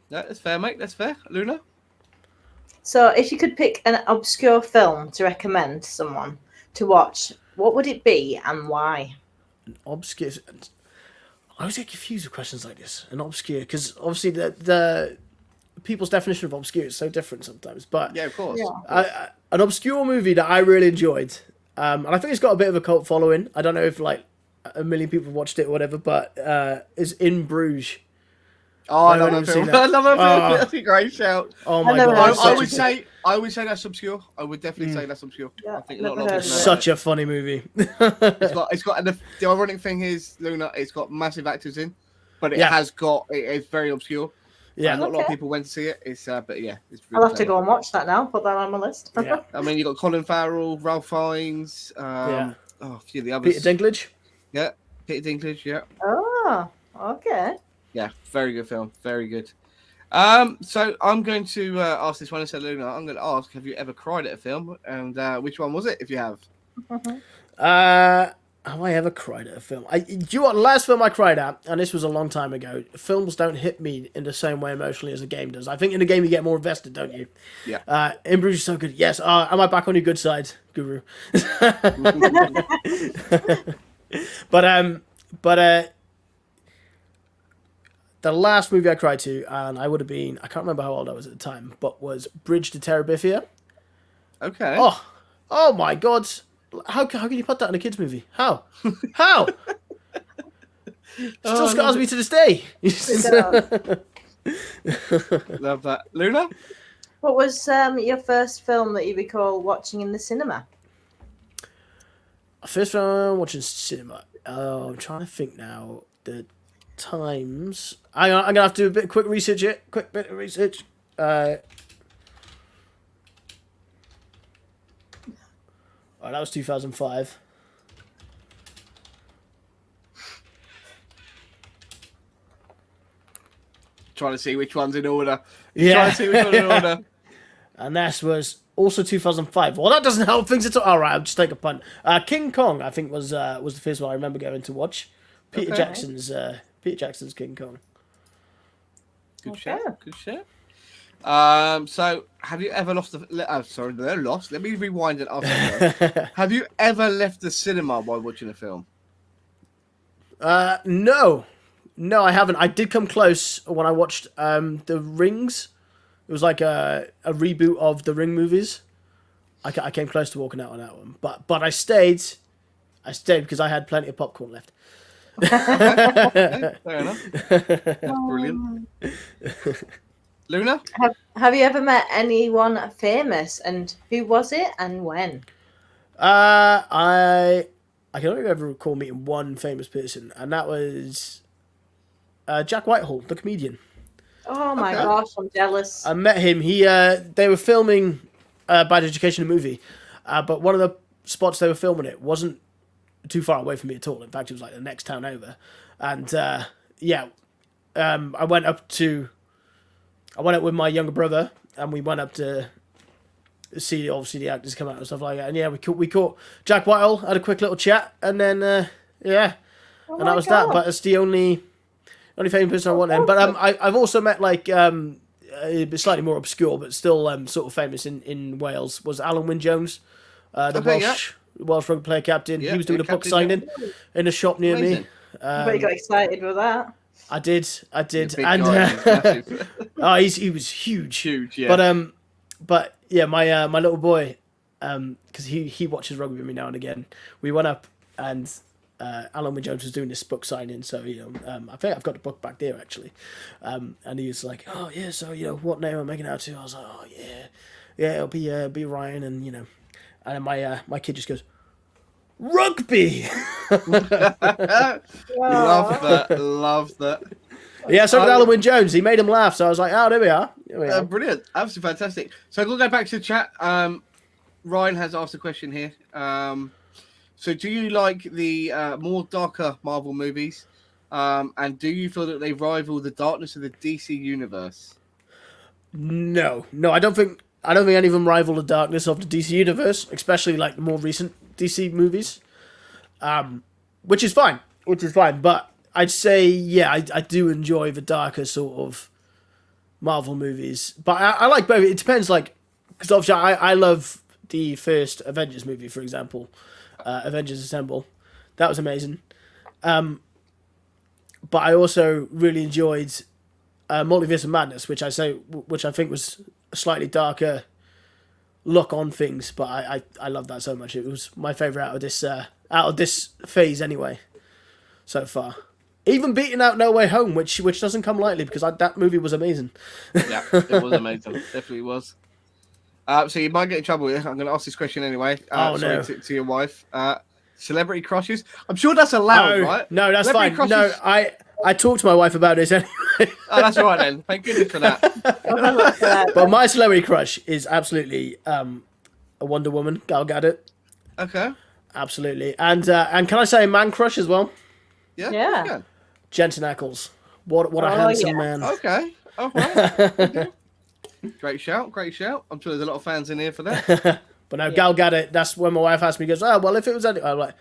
That's fair, mate. That's fair. Luna? So, if you could pick an obscure film to recommend to someone to watch, what would it be and why? obscure. I always get confused with questions like this. An obscure, because obviously the people's definition of obscure is so different sometimes. But Yeah, of course. Yeah. an obscure movie that I really enjoyed, and I think it's got a bit of a cult following. I don't know if like a million people have watched it or whatever, but is In Bruges. Oh, I I've love never that seen film. that. I love that film. Oh. That's a great shout. Oh my never god! heard it's of I it. would say that's obscure. I would definitely say that's obscure. Yeah, I think never not a lot heard of people of know it. such a funny movie. it's got and the ironic thing is, Luna, it's got massive actors in, but it is very obscure. Yeah. Not a lot of Okay. people went to see it. It's but yeah, it's I'll really have to go and watch that now. Put that on my list. Yeah. I mean, you got Colin Farrell, Ralph Fiennes, Yeah. a few of the others. Peter Dinklage. Yeah, Peter Dinklage. Yeah, Oh, okay. yeah, very good film, very good. So I'm going to ask this one. I said, Luna, I'm going to ask, have you ever cried at a film, and which one was it? If you have, Have I ever cried at a film? Do you know what? The last film I cried at, and this was a long time ago. Films don't hit me in the same way emotionally as a game does. I think in a game you get more invested, don't you? Yeah. In Bruges is so good. Yes. Am I back on your good side, Guru? But the last movie I cried to, and I would have been, I can't remember how old I was at the time, but was Bridge to Terabithia. Okay. Oh my God. How can you put that in a kids' movie? How? How? Still scars me to this day. Love that, Luna. What was your first film that you recall watching in the cinema? First time watching cinema. Oh, I'm trying to think now. The times. I'm gonna have to do a bit quick research here. Quick bit of research. Oh, that was 2005. Trying to see which one's in order. Yeah. Trying to see which one's in order. And this was also 2005. Well, that doesn't help things at all. All right, I'll just take a punt. King Kong, I think, was the first one I remember going to watch. Peter Okay. Jackson's King Kong. Good Okay. shout. Good shout. So have you ever lost sorry, they're lost. Let me rewind it after. Have you ever left the cinema while watching a film? No, I haven't. I did come close when I watched The Rings. It was like a reboot of the Ring movies. I came close to walking out on that one, but I stayed. Because I had plenty of popcorn left. Okay, fair enough. That's brilliant. Luna? Have you ever met anyone famous, and who was it and when? I can only ever recall meeting one famous person, and that was Jack Whitehall, the comedian. Oh my Okay. gosh, I'm jealous. I met him. They were filming Bad Education, a movie, but one of the spots they were filming it wasn't too far away from me at all. In fact, it was like the next town over, and I went up with my younger brother, and we went up to see obviously the actors come out and stuff like that. And yeah, we caught Jack Whitehall, had a quick little chat, and then Oh and my that was that. God. But it's the only famous person I want. Then, but I've also met like slightly more obscure, but still sort of famous in Wales was Alan Wynne-Jones, the Okay, Welsh rugby player captain. Yeah, He was doing yeah, a book captain, signing in a shop near Amazing. me. I bet you got excited with that. I did, Big and guy, he's massive. he was huge. Huge, yeah. But but yeah, my little boy, because he watches rugby with me now and again. We went up and Alan Wynne Jones was doing this book signing, so I think I've got the book back there actually, and he was like, oh yeah, so what name am I making out to? I was like, oh yeah, it'll be Ryan, and and then my kid just goes, rugby. Love that. Yeah, so did Alan Wynne Jones. He made him laugh, so I was like, oh, there we are. Brilliant, absolutely fantastic. So I'm gonna go back to the chat. Ryan has asked a question here. So do you like the more darker Marvel movies? And do you feel that they rival the darkness of the DC universe? No, I don't think any of them rival the darkness of the DC universe, especially like the more recent DC movies. Which is fine. But I'd say, yeah, I do enjoy the darker sort of Marvel movies. But I like both. It depends, like, because obviously I love the first Avengers movie, for example, Avengers Assemble. That was amazing. But I also really enjoyed Multiverse of Madness, which I think was a slightly darker look on things. But I love that so much. It was my favorite out of this phase anyway, so far. Even beating out No Way Home, which doesn't come lightly, because that movie was amazing. Yeah, it was amazing. Definitely was. So you might get in trouble here. I'm going to ask this question anyway. No. To your wife. Celebrity crushes. I'm sure that's allowed, right? No, that's Celebrity fine. crushes... No, I talked to my wife about this anyway. Oh, that's all right then. Thank goodness for that. But my celebrity crush is absolutely a Wonder Woman, Gal Gadot. Okay. Absolutely. And can I say man crush as well? Yeah. Jensen Ackles. What a handsome man. Okay. All right. Great shout. I'm sure there's a lot of fans in here for that. But no, Gal Gadot, that's when my wife asked me, goes, oh, well, if it was any... I'm like,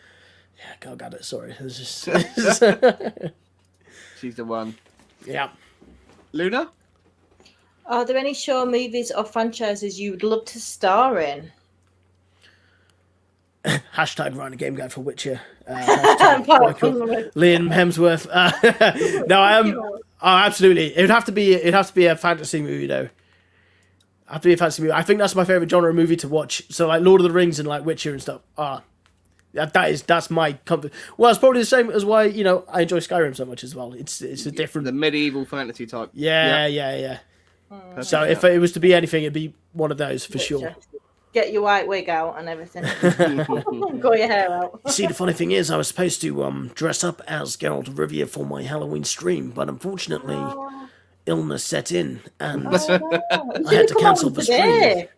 yeah, Gal Gadot, sorry. It's just... She's the one. Yeah. Luna? Are there any show, movies, or franchises you would love to star in? Hashtag RyanTheGameGuy for Witcher. Liam Hemsworth. No, absolutely. It'd have to be a fantasy movie though. Have to be a fantasy movie. I think that's my favorite genre of movie to watch. So like Lord of the Rings and like Witcher and stuff. That's my comfort. Well, it's probably the same as why I enjoy Skyrim so much as well. It's a different, the medieval fantasy type. Yeah. So if it was to be anything, it'd be one of those for sure. Get your white wig out and everything. Grow your hair out. You see, the funny thing is, I was supposed to dress up as Geralt of Rivia for my Halloween stream, but unfortunately, illness set in, and I had to cancel the stream.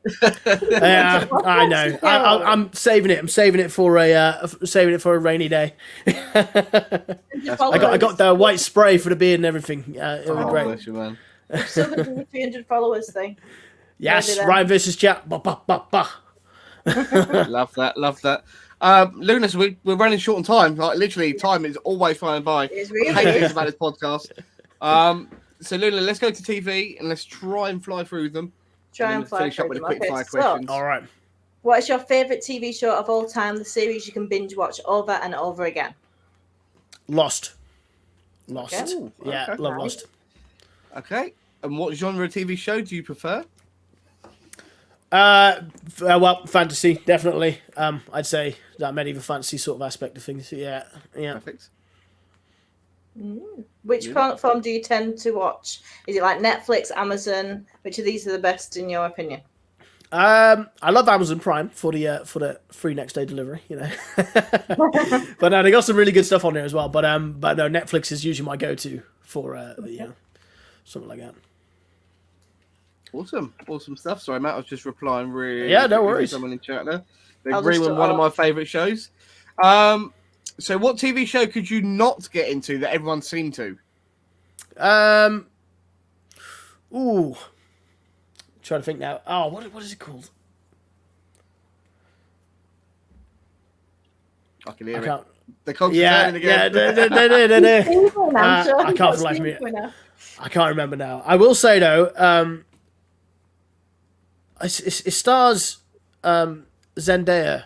Yeah, I know. I'm saving it. I'm saving it for a rainy day. I got the white spray for the beard and everything. It'll be great. Bless you, man. Still going to do 300 followers thing. Yes, Ryan versus chat. Bah, bah, bah, bah. Love that. Luna, so we're running short on time. Like literally, time is always flying by. It's really I hate this about this podcast. So Luna, let's go to TV and let's try and fly through them. Finish up with a quick fire questions. All right. What is your favourite TV show of all time? The series you can binge watch over and over again. Lost. Okay. Ooh, Yeah, okay. love Lost. Okay. And what genre of TV show do you prefer? Well, fantasy, definitely. I'd say that medieval fantasy sort of aspect of things. Yeah. Perfect. Which platform do you tend to watch? Is it like Netflix, Amazon? Which of these are the best in your opinion? I love Amazon Prime for the free next day delivery, But no, they got some really good stuff on there as well. But no, Netflix is usually my go-to for something like that. Awesome stuff. Sorry, Matt, I was just replying really. Yeah, no worries. Someone in chat there. They agree with one of my favourite shows. So what TV show could you not get into that everyone's seen to? Trying to think now. Oh, what is it called? I can hear it. The cogs are turning again. I can't for life of me. I can't remember now. I will say though, it stars Zendaya.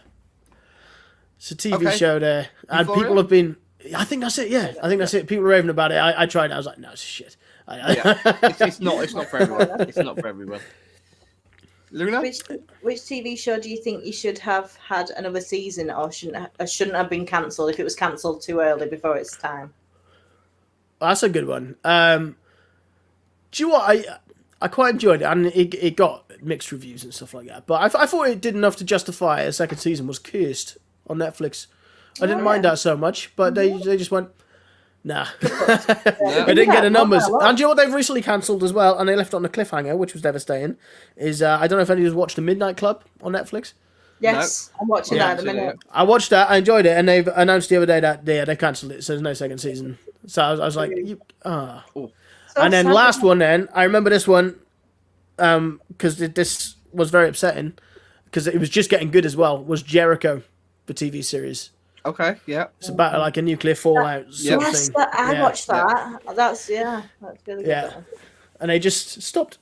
It's a TV show there, and people have been. I think that's it. Yeah, I think that's it. People are raving about it. I tried it. I was like, no, it's shit. It's not for everyone. It's not for everyone. Luna? Which TV show do you think you should have had another season, or shouldn't have been cancelled if it was cancelled too early before its time? That's a good one. Do you know what? I quite enjoyed it, and it got mixed reviews and stuff like that. But I thought it did enough to justify a second season. Was Cursed on Netflix. I didn't mind that so much, but they just went, nah. I didn't get the numbers. And do you know what they've recently cancelled as well, and they left it on a cliffhanger, which was devastating, is I don't know if anyone's watched The Midnight Club on Netflix. Yes, I'm watching that in a minute. I watched that, I enjoyed it, and they've announced the other day that they cancelled it, so there's no second season. So I was like, and then last one then, I remember this one, because this was very upsetting, because it was just getting good as well, was Jericho, the TV series. Okay, yeah. It's about like a nuclear fallout sort of thing. I watched that. That's really good. Yeah. And they just stopped.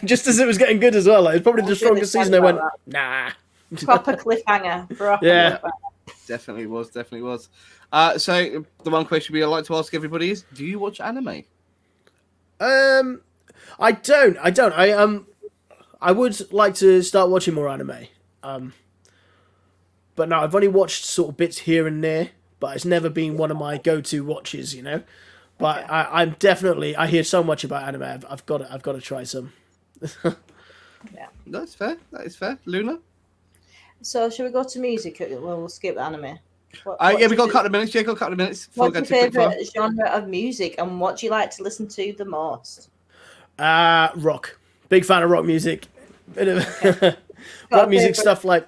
Just as it was getting good as well. Like, it's probably the strongest season. They went, nah. Proper cliffhanger. Cliffhanger. Definitely was. So the one question we like to ask everybody is, do you watch anime? I don't. I would like to start watching more anime. But no, I've only watched sort of bits here and there, but it's never been one of my go-to watches, you know. But okay. I'm definitely, I hear so much about anime. I've got to try some. Yeah, that's fair. That is fair. Luna. So should we go to music? We'll skip anime. Yeah, we got a couple of minutes. Yeah, got a couple of minutes. What's your favourite genre of music, and what do you like to listen to the most? Rock. Big fan of rock music. Bit of rock music stuff like.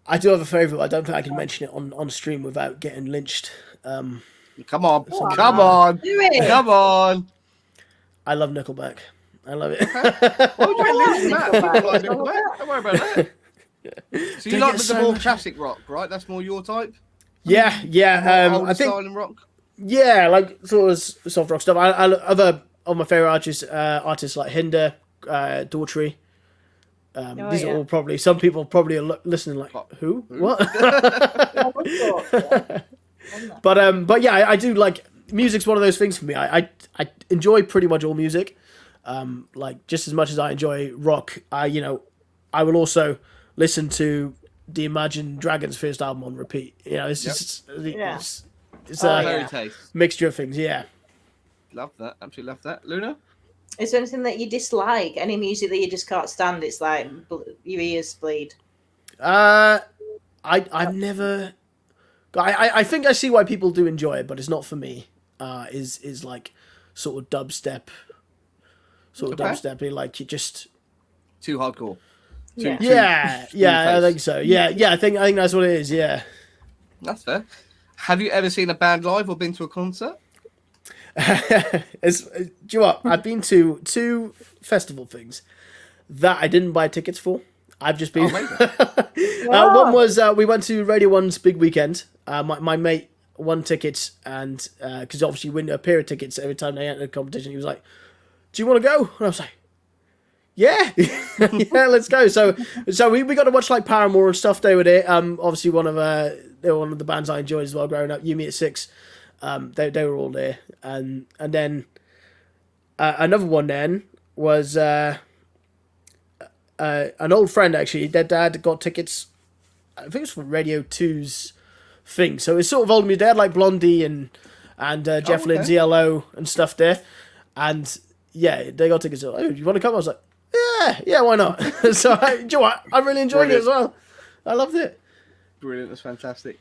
I do have a favourite. I don't think I can mention it on stream without getting lynched. Come on. Do it. Come on. I love Nickelback. I love it. Why would you listen to that? People like Nickelback. Don't worry about that. So you like the more classic rock, right? That's more your type? Yeah. I think style and rock? Yeah, like sort of soft rock stuff. I other of my favourite artists like Hinder, Daughtry. These are all probably, some people probably are listening like, who? What? But yeah, I do like, music's one of those things for me. I enjoy pretty much all music. Like just as much as I enjoy rock, I will also listen to the Imagine Dragons first album on repeat. You know, it's just, it's a mixture of things. Yeah. Love that. Absolutely love that. Luna? Is there anything that you dislike? Any music that you just can't stand? It's like your ears bleed. I've never. I think I see why people do enjoy it, but it's not for me. Is like sort of dubstep, dubstep. Like you just too hardcore. Yeah, I think so. Yeah, I think that's what it is. Yeah, that's fair. Have you ever seen a band live or been to a concert? Do you know what? I've been to 2 festival things that I didn't buy tickets for. I've just been. One was we went to Radio 1's big weekend. My mate won tickets, and because obviously you win a pair of tickets every time they enter the competition, he was like, "Do you want to go?" And I was like, "Yeah, yeah, let's go." So we got to watch like Paramore and stuff. They were there. Obviously they were one of the bands I enjoyed as well growing up. You Me at 6. They were all there, and then another one then was an old friend actually. Their dad got tickets. I think it was for Radio 2's thing. So it's sort of old me. They had like Blondie and Jeff Lynne's ELO and stuff there, and yeah, they got tickets. Oh, you want to come? I was like, yeah, why not? So do you know what? I really enjoyed it as well. I loved it. Brilliant, that's fantastic.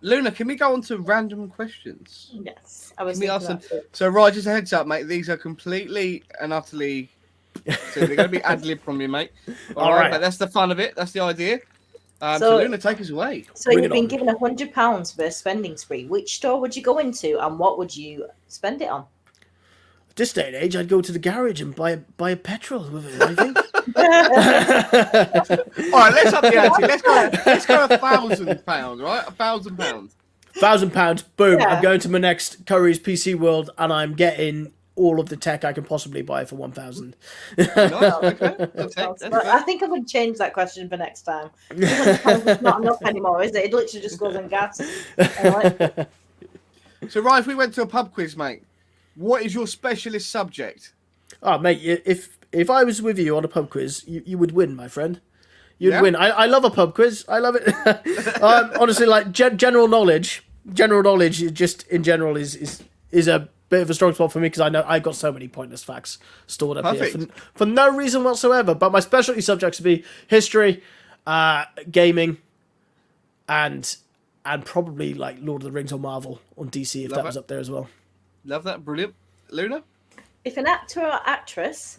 Luna, can we go on to random questions? Yes, I was. Can we ask them? So, Ryan, just a heads up, mate. These are completely and utterly. So they're going to be ad lib from you, mate. All right, but that's the fun of it. That's the idea. So Luna, take us away. So you've been given £100 for a spending spree. Which store would you go into, and what would you spend it on? At this day and age, I'd go to the garage and buy a petrol with it. I think. All right, let's up the ante. Let's go £1,000, right? £1,000. £1,000. Boom! Yeah. I'm going to my next Curry's PC World, and I'm getting all of the tech I can possibly buy for 1,000. Nice. Okay. I think I would change that question for next time. It's not enough anymore, is it? It literally just goes on gas. So, Ryan, if we went to a pub quiz, mate, what is your specialist subject? Oh, mate, if if I was with you on a pub quiz, you would win, my friend. You'd Yeah. win. I love a pub quiz. I love it. Honestly, like general knowledge just in general is a bit of a strong spot for me because I know I've got so many pointless facts stored up here for no reason whatsoever. But my specialty subjects would be history, gaming, and probably like Lord of the Rings or Marvel on DC if that was up there as well. Love that. Brilliant. Luna? If an actor or actress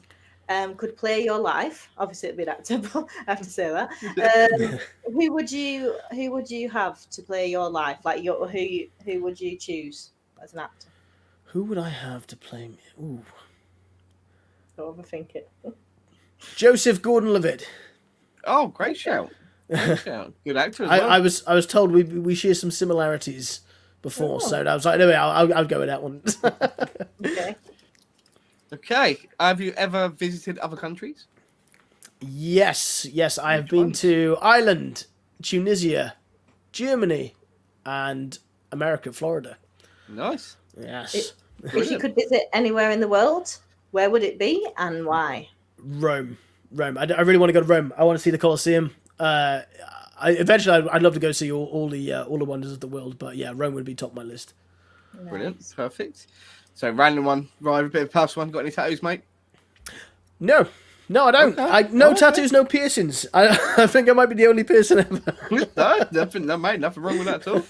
could play your life, obviously it'd be an actor, but I have to say that. Who would you have to play your life? Like who would you choose as an actor? Who would I have to play me? Ooh. Don't overthink it. Joseph Gordon-Levitt. Oh, great shout. Great shout. Good actor as well. I was told we share some similarities before, so I was like, anyway, I'll go with that one. Okay. Okay. Have you ever visited other countries? Yes, I have Which been ones? to Ireland, Tunisia, Germany, and America, Florida. Nice. Yes. If you could visit anywhere in the world, where would it be and why? Rome. I really want to go to Rome. I want to see the Colosseum. Eventually, I'd love to go see all the wonders of the world. But yeah, Rome would be top of my list. Brilliant. Perfect. So, random one. Ryan, a bit of a personal one. Got any tattoos, mate? No, I don't. Okay. No Okay. tattoos, no piercings. I think I might be the only person ever. No, mate. Nothing wrong with that at all.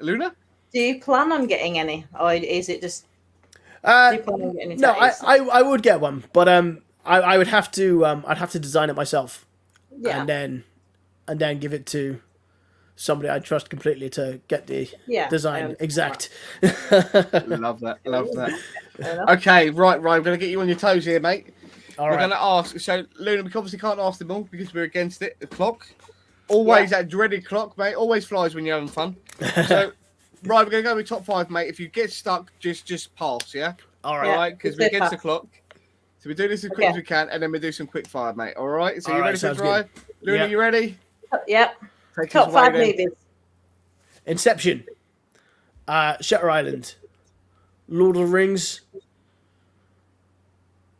Luna? Do you plan on getting any, or is it just? Do you plan on getting any No, tattoos? I would get one, but I would have to I'd have to design it myself, Yeah. and then give it to somebody I trust completely to get the Yeah, I design understand exact. Love that. Love that. Fair enough. Okay, right, I'm going to get you on your toes here, mate. All We're right. going to ask. So, Luna, we obviously can't ask them all because we're against it. The clock. Always that dreaded clock, mate. Always flies when you're having fun. So, right, we're going to go with top 5, mate. If you get stuck, just pass, yeah? All right. Yeah. All right, because we're Let's do against the pass. clock. So we do this as quick as we can, and then we do some quick fire, mate. All right. So All you right, ready for the sounds drive? Luna, Yeah. you ready? Yep. Take us Top away 5 then. movies. Inception, Shutter Island, Lord of the Rings,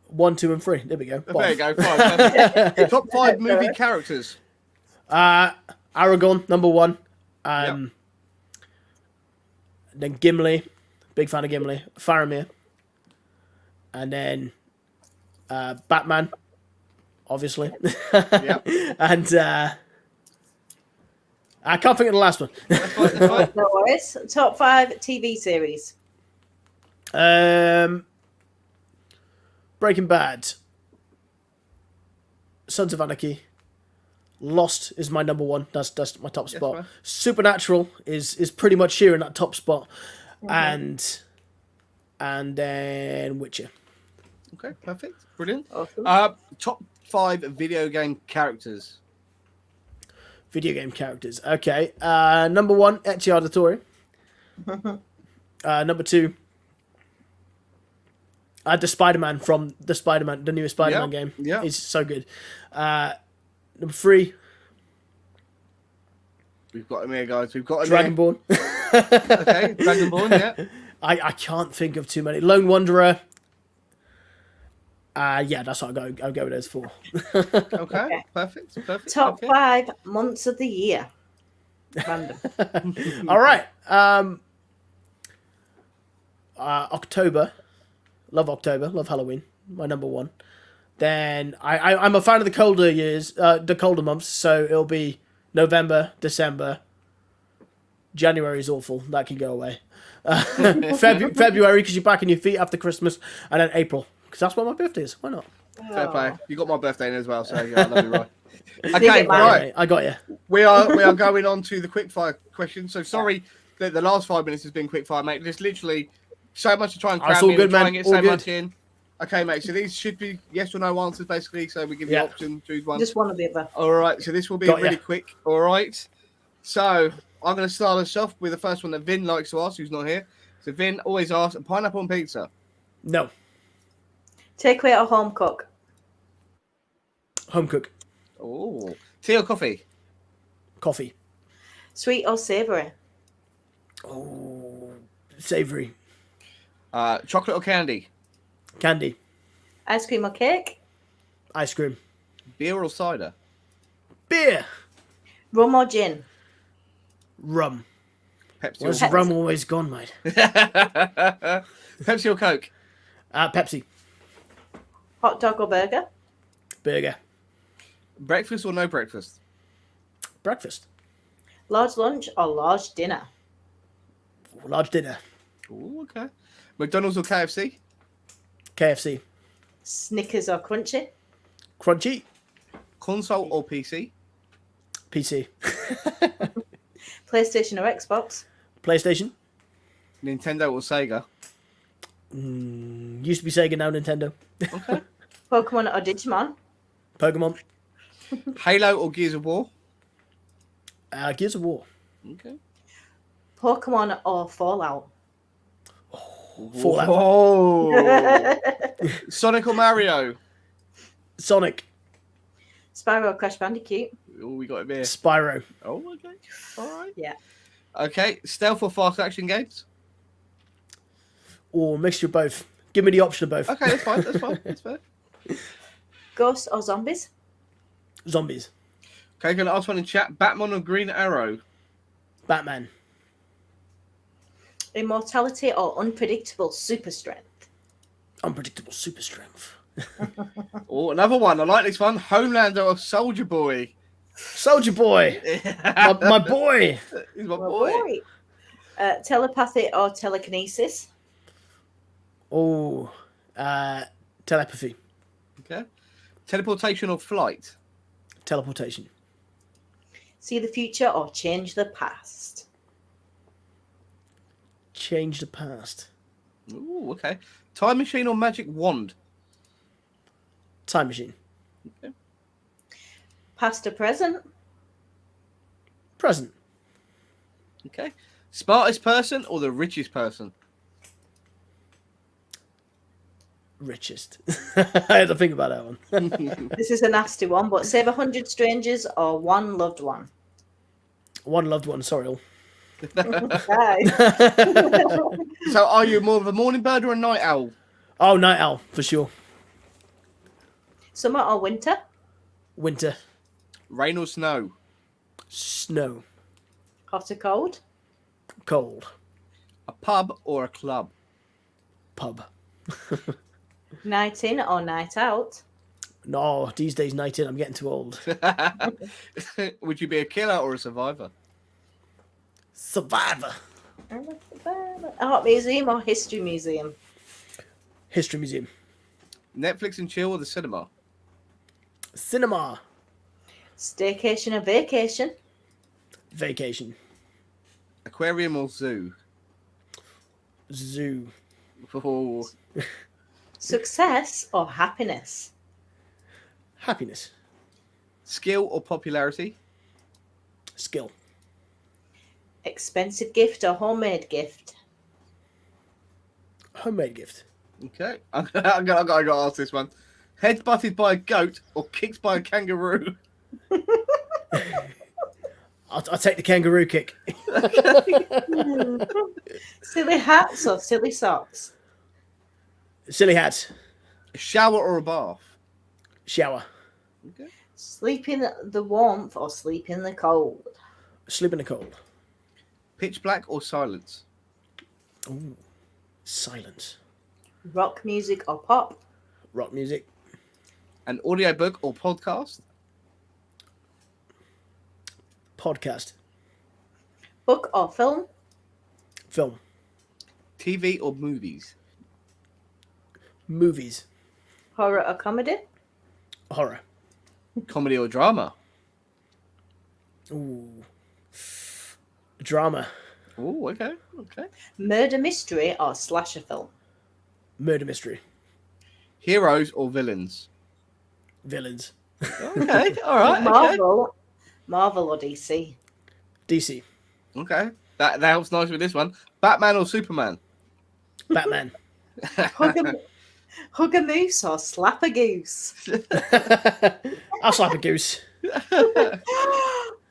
1, 2, and 3. There we go. There you go. Perfect. Top 5 movie characters. Aragorn, number 1. Yep. Then Gimli, big fan of Gimli. Faramir, and then Batman, obviously. Yep. And I can't think of the last one. That's fine, that's fine. No worries. Top 5 TV series. Breaking Bad, Sons of Anarchy, Lost is my number 1. That's my top spot. fine. Supernatural is pretty much here in that top spot, and then Witcher. Okay, perfect. Brilliant. Awesome. Top 5 video game characters. Video game characters. Okay. Number 1, Ezio Auditore. Number 2, the Spider-Man from the newest Spider-Man Yeah, game. yeah. Is so good. Number 3, We've got him here, guys. We've got him Dragonborn. here. Okay, Dragonborn, yeah. I can't think of too many. Lone Wanderer. Yeah, that's what I'll go with those 4. Okay, perfect. Top okay. 5 months of the year. Random. All right. October. Love October. Love Halloween. My number 1. Then I'm a fan of the colder years, the colder months. So it'll be November, December. January is awful. That can go away. February because you're back on your feet after Christmas, and then April because that's what my birthday is. Why not? Fair play. You got my birthday in as well, so yeah, I love you, right. Dig Okay, it, man. right. I got you. We are going on to the quickfire question. So sorry that the last 5 minutes has been quickfire, mate. There's literally so much to try and That's cram all in, good, and try man. and get All so good. much in. Okay, mate. So these should be yes or no answers, basically. So we give you Yeah. the option, choose one. Just one of the other. All right. So this will be Got really ya. quick. All right. So I'm going to start us off with the first one that Vin likes to ask, who's not here. So Vin always asks, pineapple on pizza. No. Takeaway or home cook? Home cook. Oh, tea or coffee? Coffee. Sweet or savoury? Oh, savory. Chocolate or candy? Candy. Ice cream or cake? Ice cream. Beer or cider? Beer. Rum or gin? Rum. Pepsi Where's or rum always gone, mate? Pepsi or Coke? Pepsi. Hot dog or burger? Burger. Breakfast or no breakfast? Breakfast. Large lunch or large dinner? Large dinner. Ooh, okay. McDonald's or KFC? KFC. Snickers or crunchy? Crunchy. Console or PC? PC. PlayStation or Xbox? PlayStation. Nintendo or Sega? Used to be Sega, now Nintendo. Okay. Pokemon or Digimon? Pokemon. Halo or Gears of War? Gears of War. Okay. Pokemon or Fallout? Fallout. Whoa. Sonic or Mario? Sonic. Spyro or Crash Bandicoot? Oh, we got him here. Spyro. Oh, okay. All right. Yeah. Okay. Stealth or fast action games? Or mixture of both. Give me the option of both. Okay, that's fine. That's fine. That's fair. Ghosts or zombies? Zombies. Okay, going to ask one in chat. Batman or Green Arrow? Batman. Immortality or unpredictable super strength? Unpredictable super strength. Oh, another one. I like this one. Homelander or Soldier Boy? Soldier Boy. my boy. He's my Well, boy. Telepathy or telekinesis? Oh, telepathy. Okay. Teleportation or flight? Teleportation. See the future or change the past? Change the past. Ooh, okay. Time machine or magic wand? Time machine. Past or present? Present. Okay. Smartest person or the richest person? Richest. I had to think about that one. This is a nasty one, but save 100 strangers or one loved one. One loved one, sorry all. Guys. So are you more of a morning bird or a night owl? Oh, night owl, for sure. Summer or winter? Winter. Rain or snow? Snow. Hot or cold? Cold. A pub or a club? Pub. Night in or night out? No, these days night in, I'm getting too old. Would you be a killer or a survivor? Survivor. Art museum or history museum? History museum. Netflix and chill or the cinema? Cinema. Staycation or vacation? Vacation. Aquarium or zoo? Zoo. Oh. Success or happiness? Happiness. Skill or popularity? Skill. Expensive gift or homemade gift? Homemade gift. Okay. I gotta ask this one. Head butted by a goat or kicked by a kangaroo? I'll take the kangaroo kick. Silly hats or silly socks? Silly hats. A shower or a bath? Shower. Okay. Sleep in the warmth or sleep in the cold? Sleep in the cold. Pitch black or silence? Ooh. Silence. Rock music or pop? Rock music. An audiobook or podcast? Podcast. Book or film? Film. TV or movies? Movies. Horror or comedy? Horror. Comedy or drama? Ooh. Drama. Oh, okay. Okay. Murder mystery or slasher film? Murder mystery. Heroes or villains? Villains. Okay. All right. Okay. Marvel or DC? DC. Okay. That helps nice with this one. Batman or Superman? Batman. Hug a moose or slap a goose? I'll slap a goose.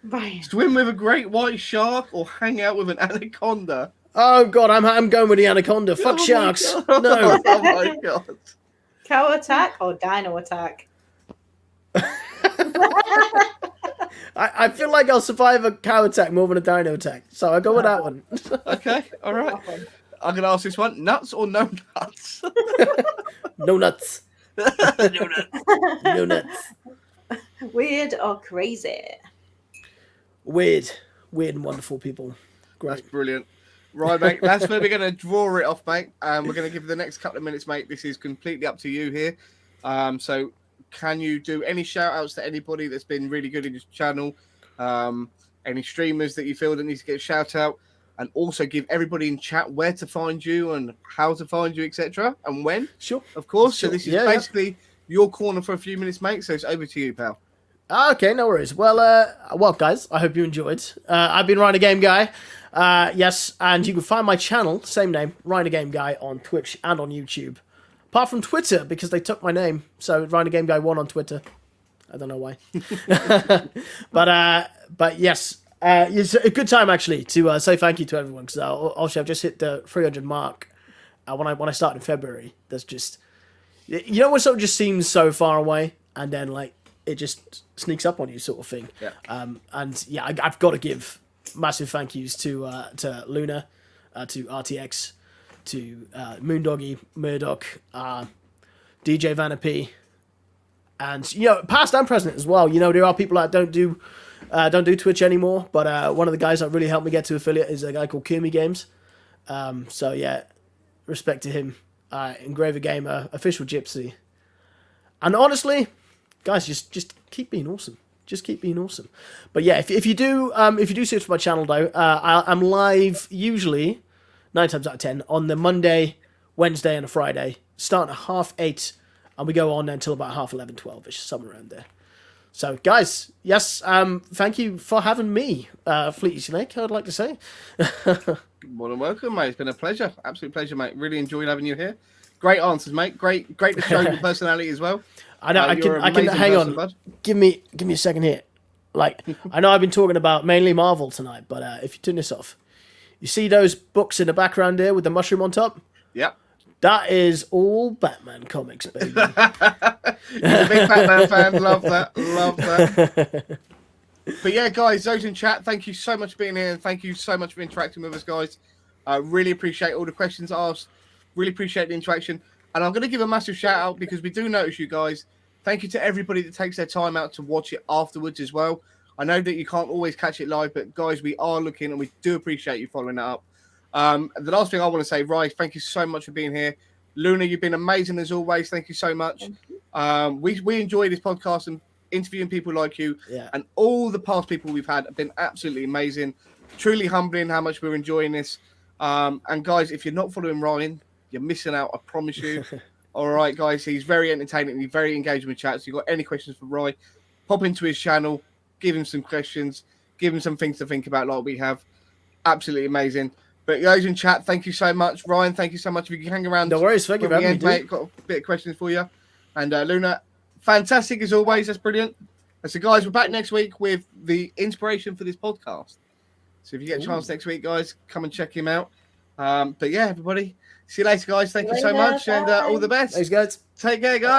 Ryan. Swim with a great white shark or hang out with an anaconda? Oh god, I'm going with the anaconda. Fuck Oh my sharks. God. No. Oh my god. Cow attack or dino attack? I feel like I'll survive a cow attack more than a dino attack, so I'll go with that one. Okay, all right. I'm going to ask this one. Nuts or no nuts? No nuts. No nuts. No nuts. Weird or crazy? Weird and wonderful people. That's Great. brilliant. Right, mate. That's where we're going to draw it off, mate. And we're going to give you the next couple of minutes, mate. This is completely up to you here. So can you do any shout outs to anybody that's been really good in your channel? Any streamers that you feel that needs to get a shout out? And also give everybody in chat where to find you and how to find you, etc. And when. Sure. Of course. Sure. So this is Yeah, basically your corner for a few minutes, mate. So it's over to you, pal. Okay, no worries. Well, guys, I hope you enjoyed. I've been RyanTheGameGuy. Yes, and you can find my channel, same name, RyanTheGameGuy, on Twitch and on YouTube. Apart from Twitter, because they took my name. So RyanTheGameGuy1 on Twitter. I don't know why. But yes, it's a good time actually to say thank you to everyone, because obviously I've just hit the 300 mark when I started in February. There's just, you know, when something just seems so far away, and then like it just sneaks up on you, sort of thing. Yeah. And yeah, I've got to give massive thank yous to Luna, to RTX, to Moondoggy, Murdoch, DJ Vanapee, and you know, past and present as well. You know, there are people that don't do Twitch anymore, but one of the guys that really helped me get to affiliate is a guy called Kumi Games. So yeah, respect to him. Engraver Gamer, Official Gypsy, and honestly, guys, just keep being awesome. Just keep being awesome. But yeah, if you do search for my channel though, I'm live usually 9 times out of 10 on the Monday, Wednesday, and a Friday, starting at 8:30, and we go on until about 11:30, 12ish, somewhere around there. So guys, yes, thank you for having me, Fleety Snake, I'd like to say. More than welcome, mate. It's been a pleasure. Absolute pleasure, mate. Really enjoyed having you here. Great answers, mate. Great to show your personality as well. I know. I can hang on. Bud. Give me a second here. Like, I know I've been talking about mainly Marvel tonight, but if you turn this off, you see those books in the background there with the mushroom on top? Yep. That is all Batman comics, baby. You're a big Batman fan. Love that. Love that. But yeah, guys, those in chat, thank you so much for being here, and thank you so much for interacting with us, guys. I really appreciate all the questions asked. Really appreciate the interaction. And I'm going to give a massive shout out because we do notice you guys. Thank you to everybody that takes their time out to watch it afterwards as well. I know that you can't always catch it live, but guys, we are looking and we do appreciate you following that up. The last thing I want to say, Ryan, thank you so much for being here. Luna, you've been amazing as always. Thank you so much. We enjoy this podcast and interviewing people like you. Yeah. And all the past people we've had have been absolutely amazing. Truly humbling how much we're enjoying this. And guys, if you're not following Ryan, you're missing out, I promise you. All right, guys, he's very entertaining. He's very engaging with chat. So if you've got any questions for Ryan, pop into his channel, give him some questions, give him some things to think about like we have. Absolutely amazing. But those in chat, thank you so much. Ryan, thank you so much. If you can hang around. No worries, thank you for having me, mate. Got a bit of questions for you. And Luna, fantastic as always. That's brilliant. And so, guys, we're back next week with the inspiration for this podcast. So if you get a chance next week, guys, come and check him out. But yeah, everybody, see you later, guys. Thank you so much, and all the best. Thanks, guys. Take care, guys.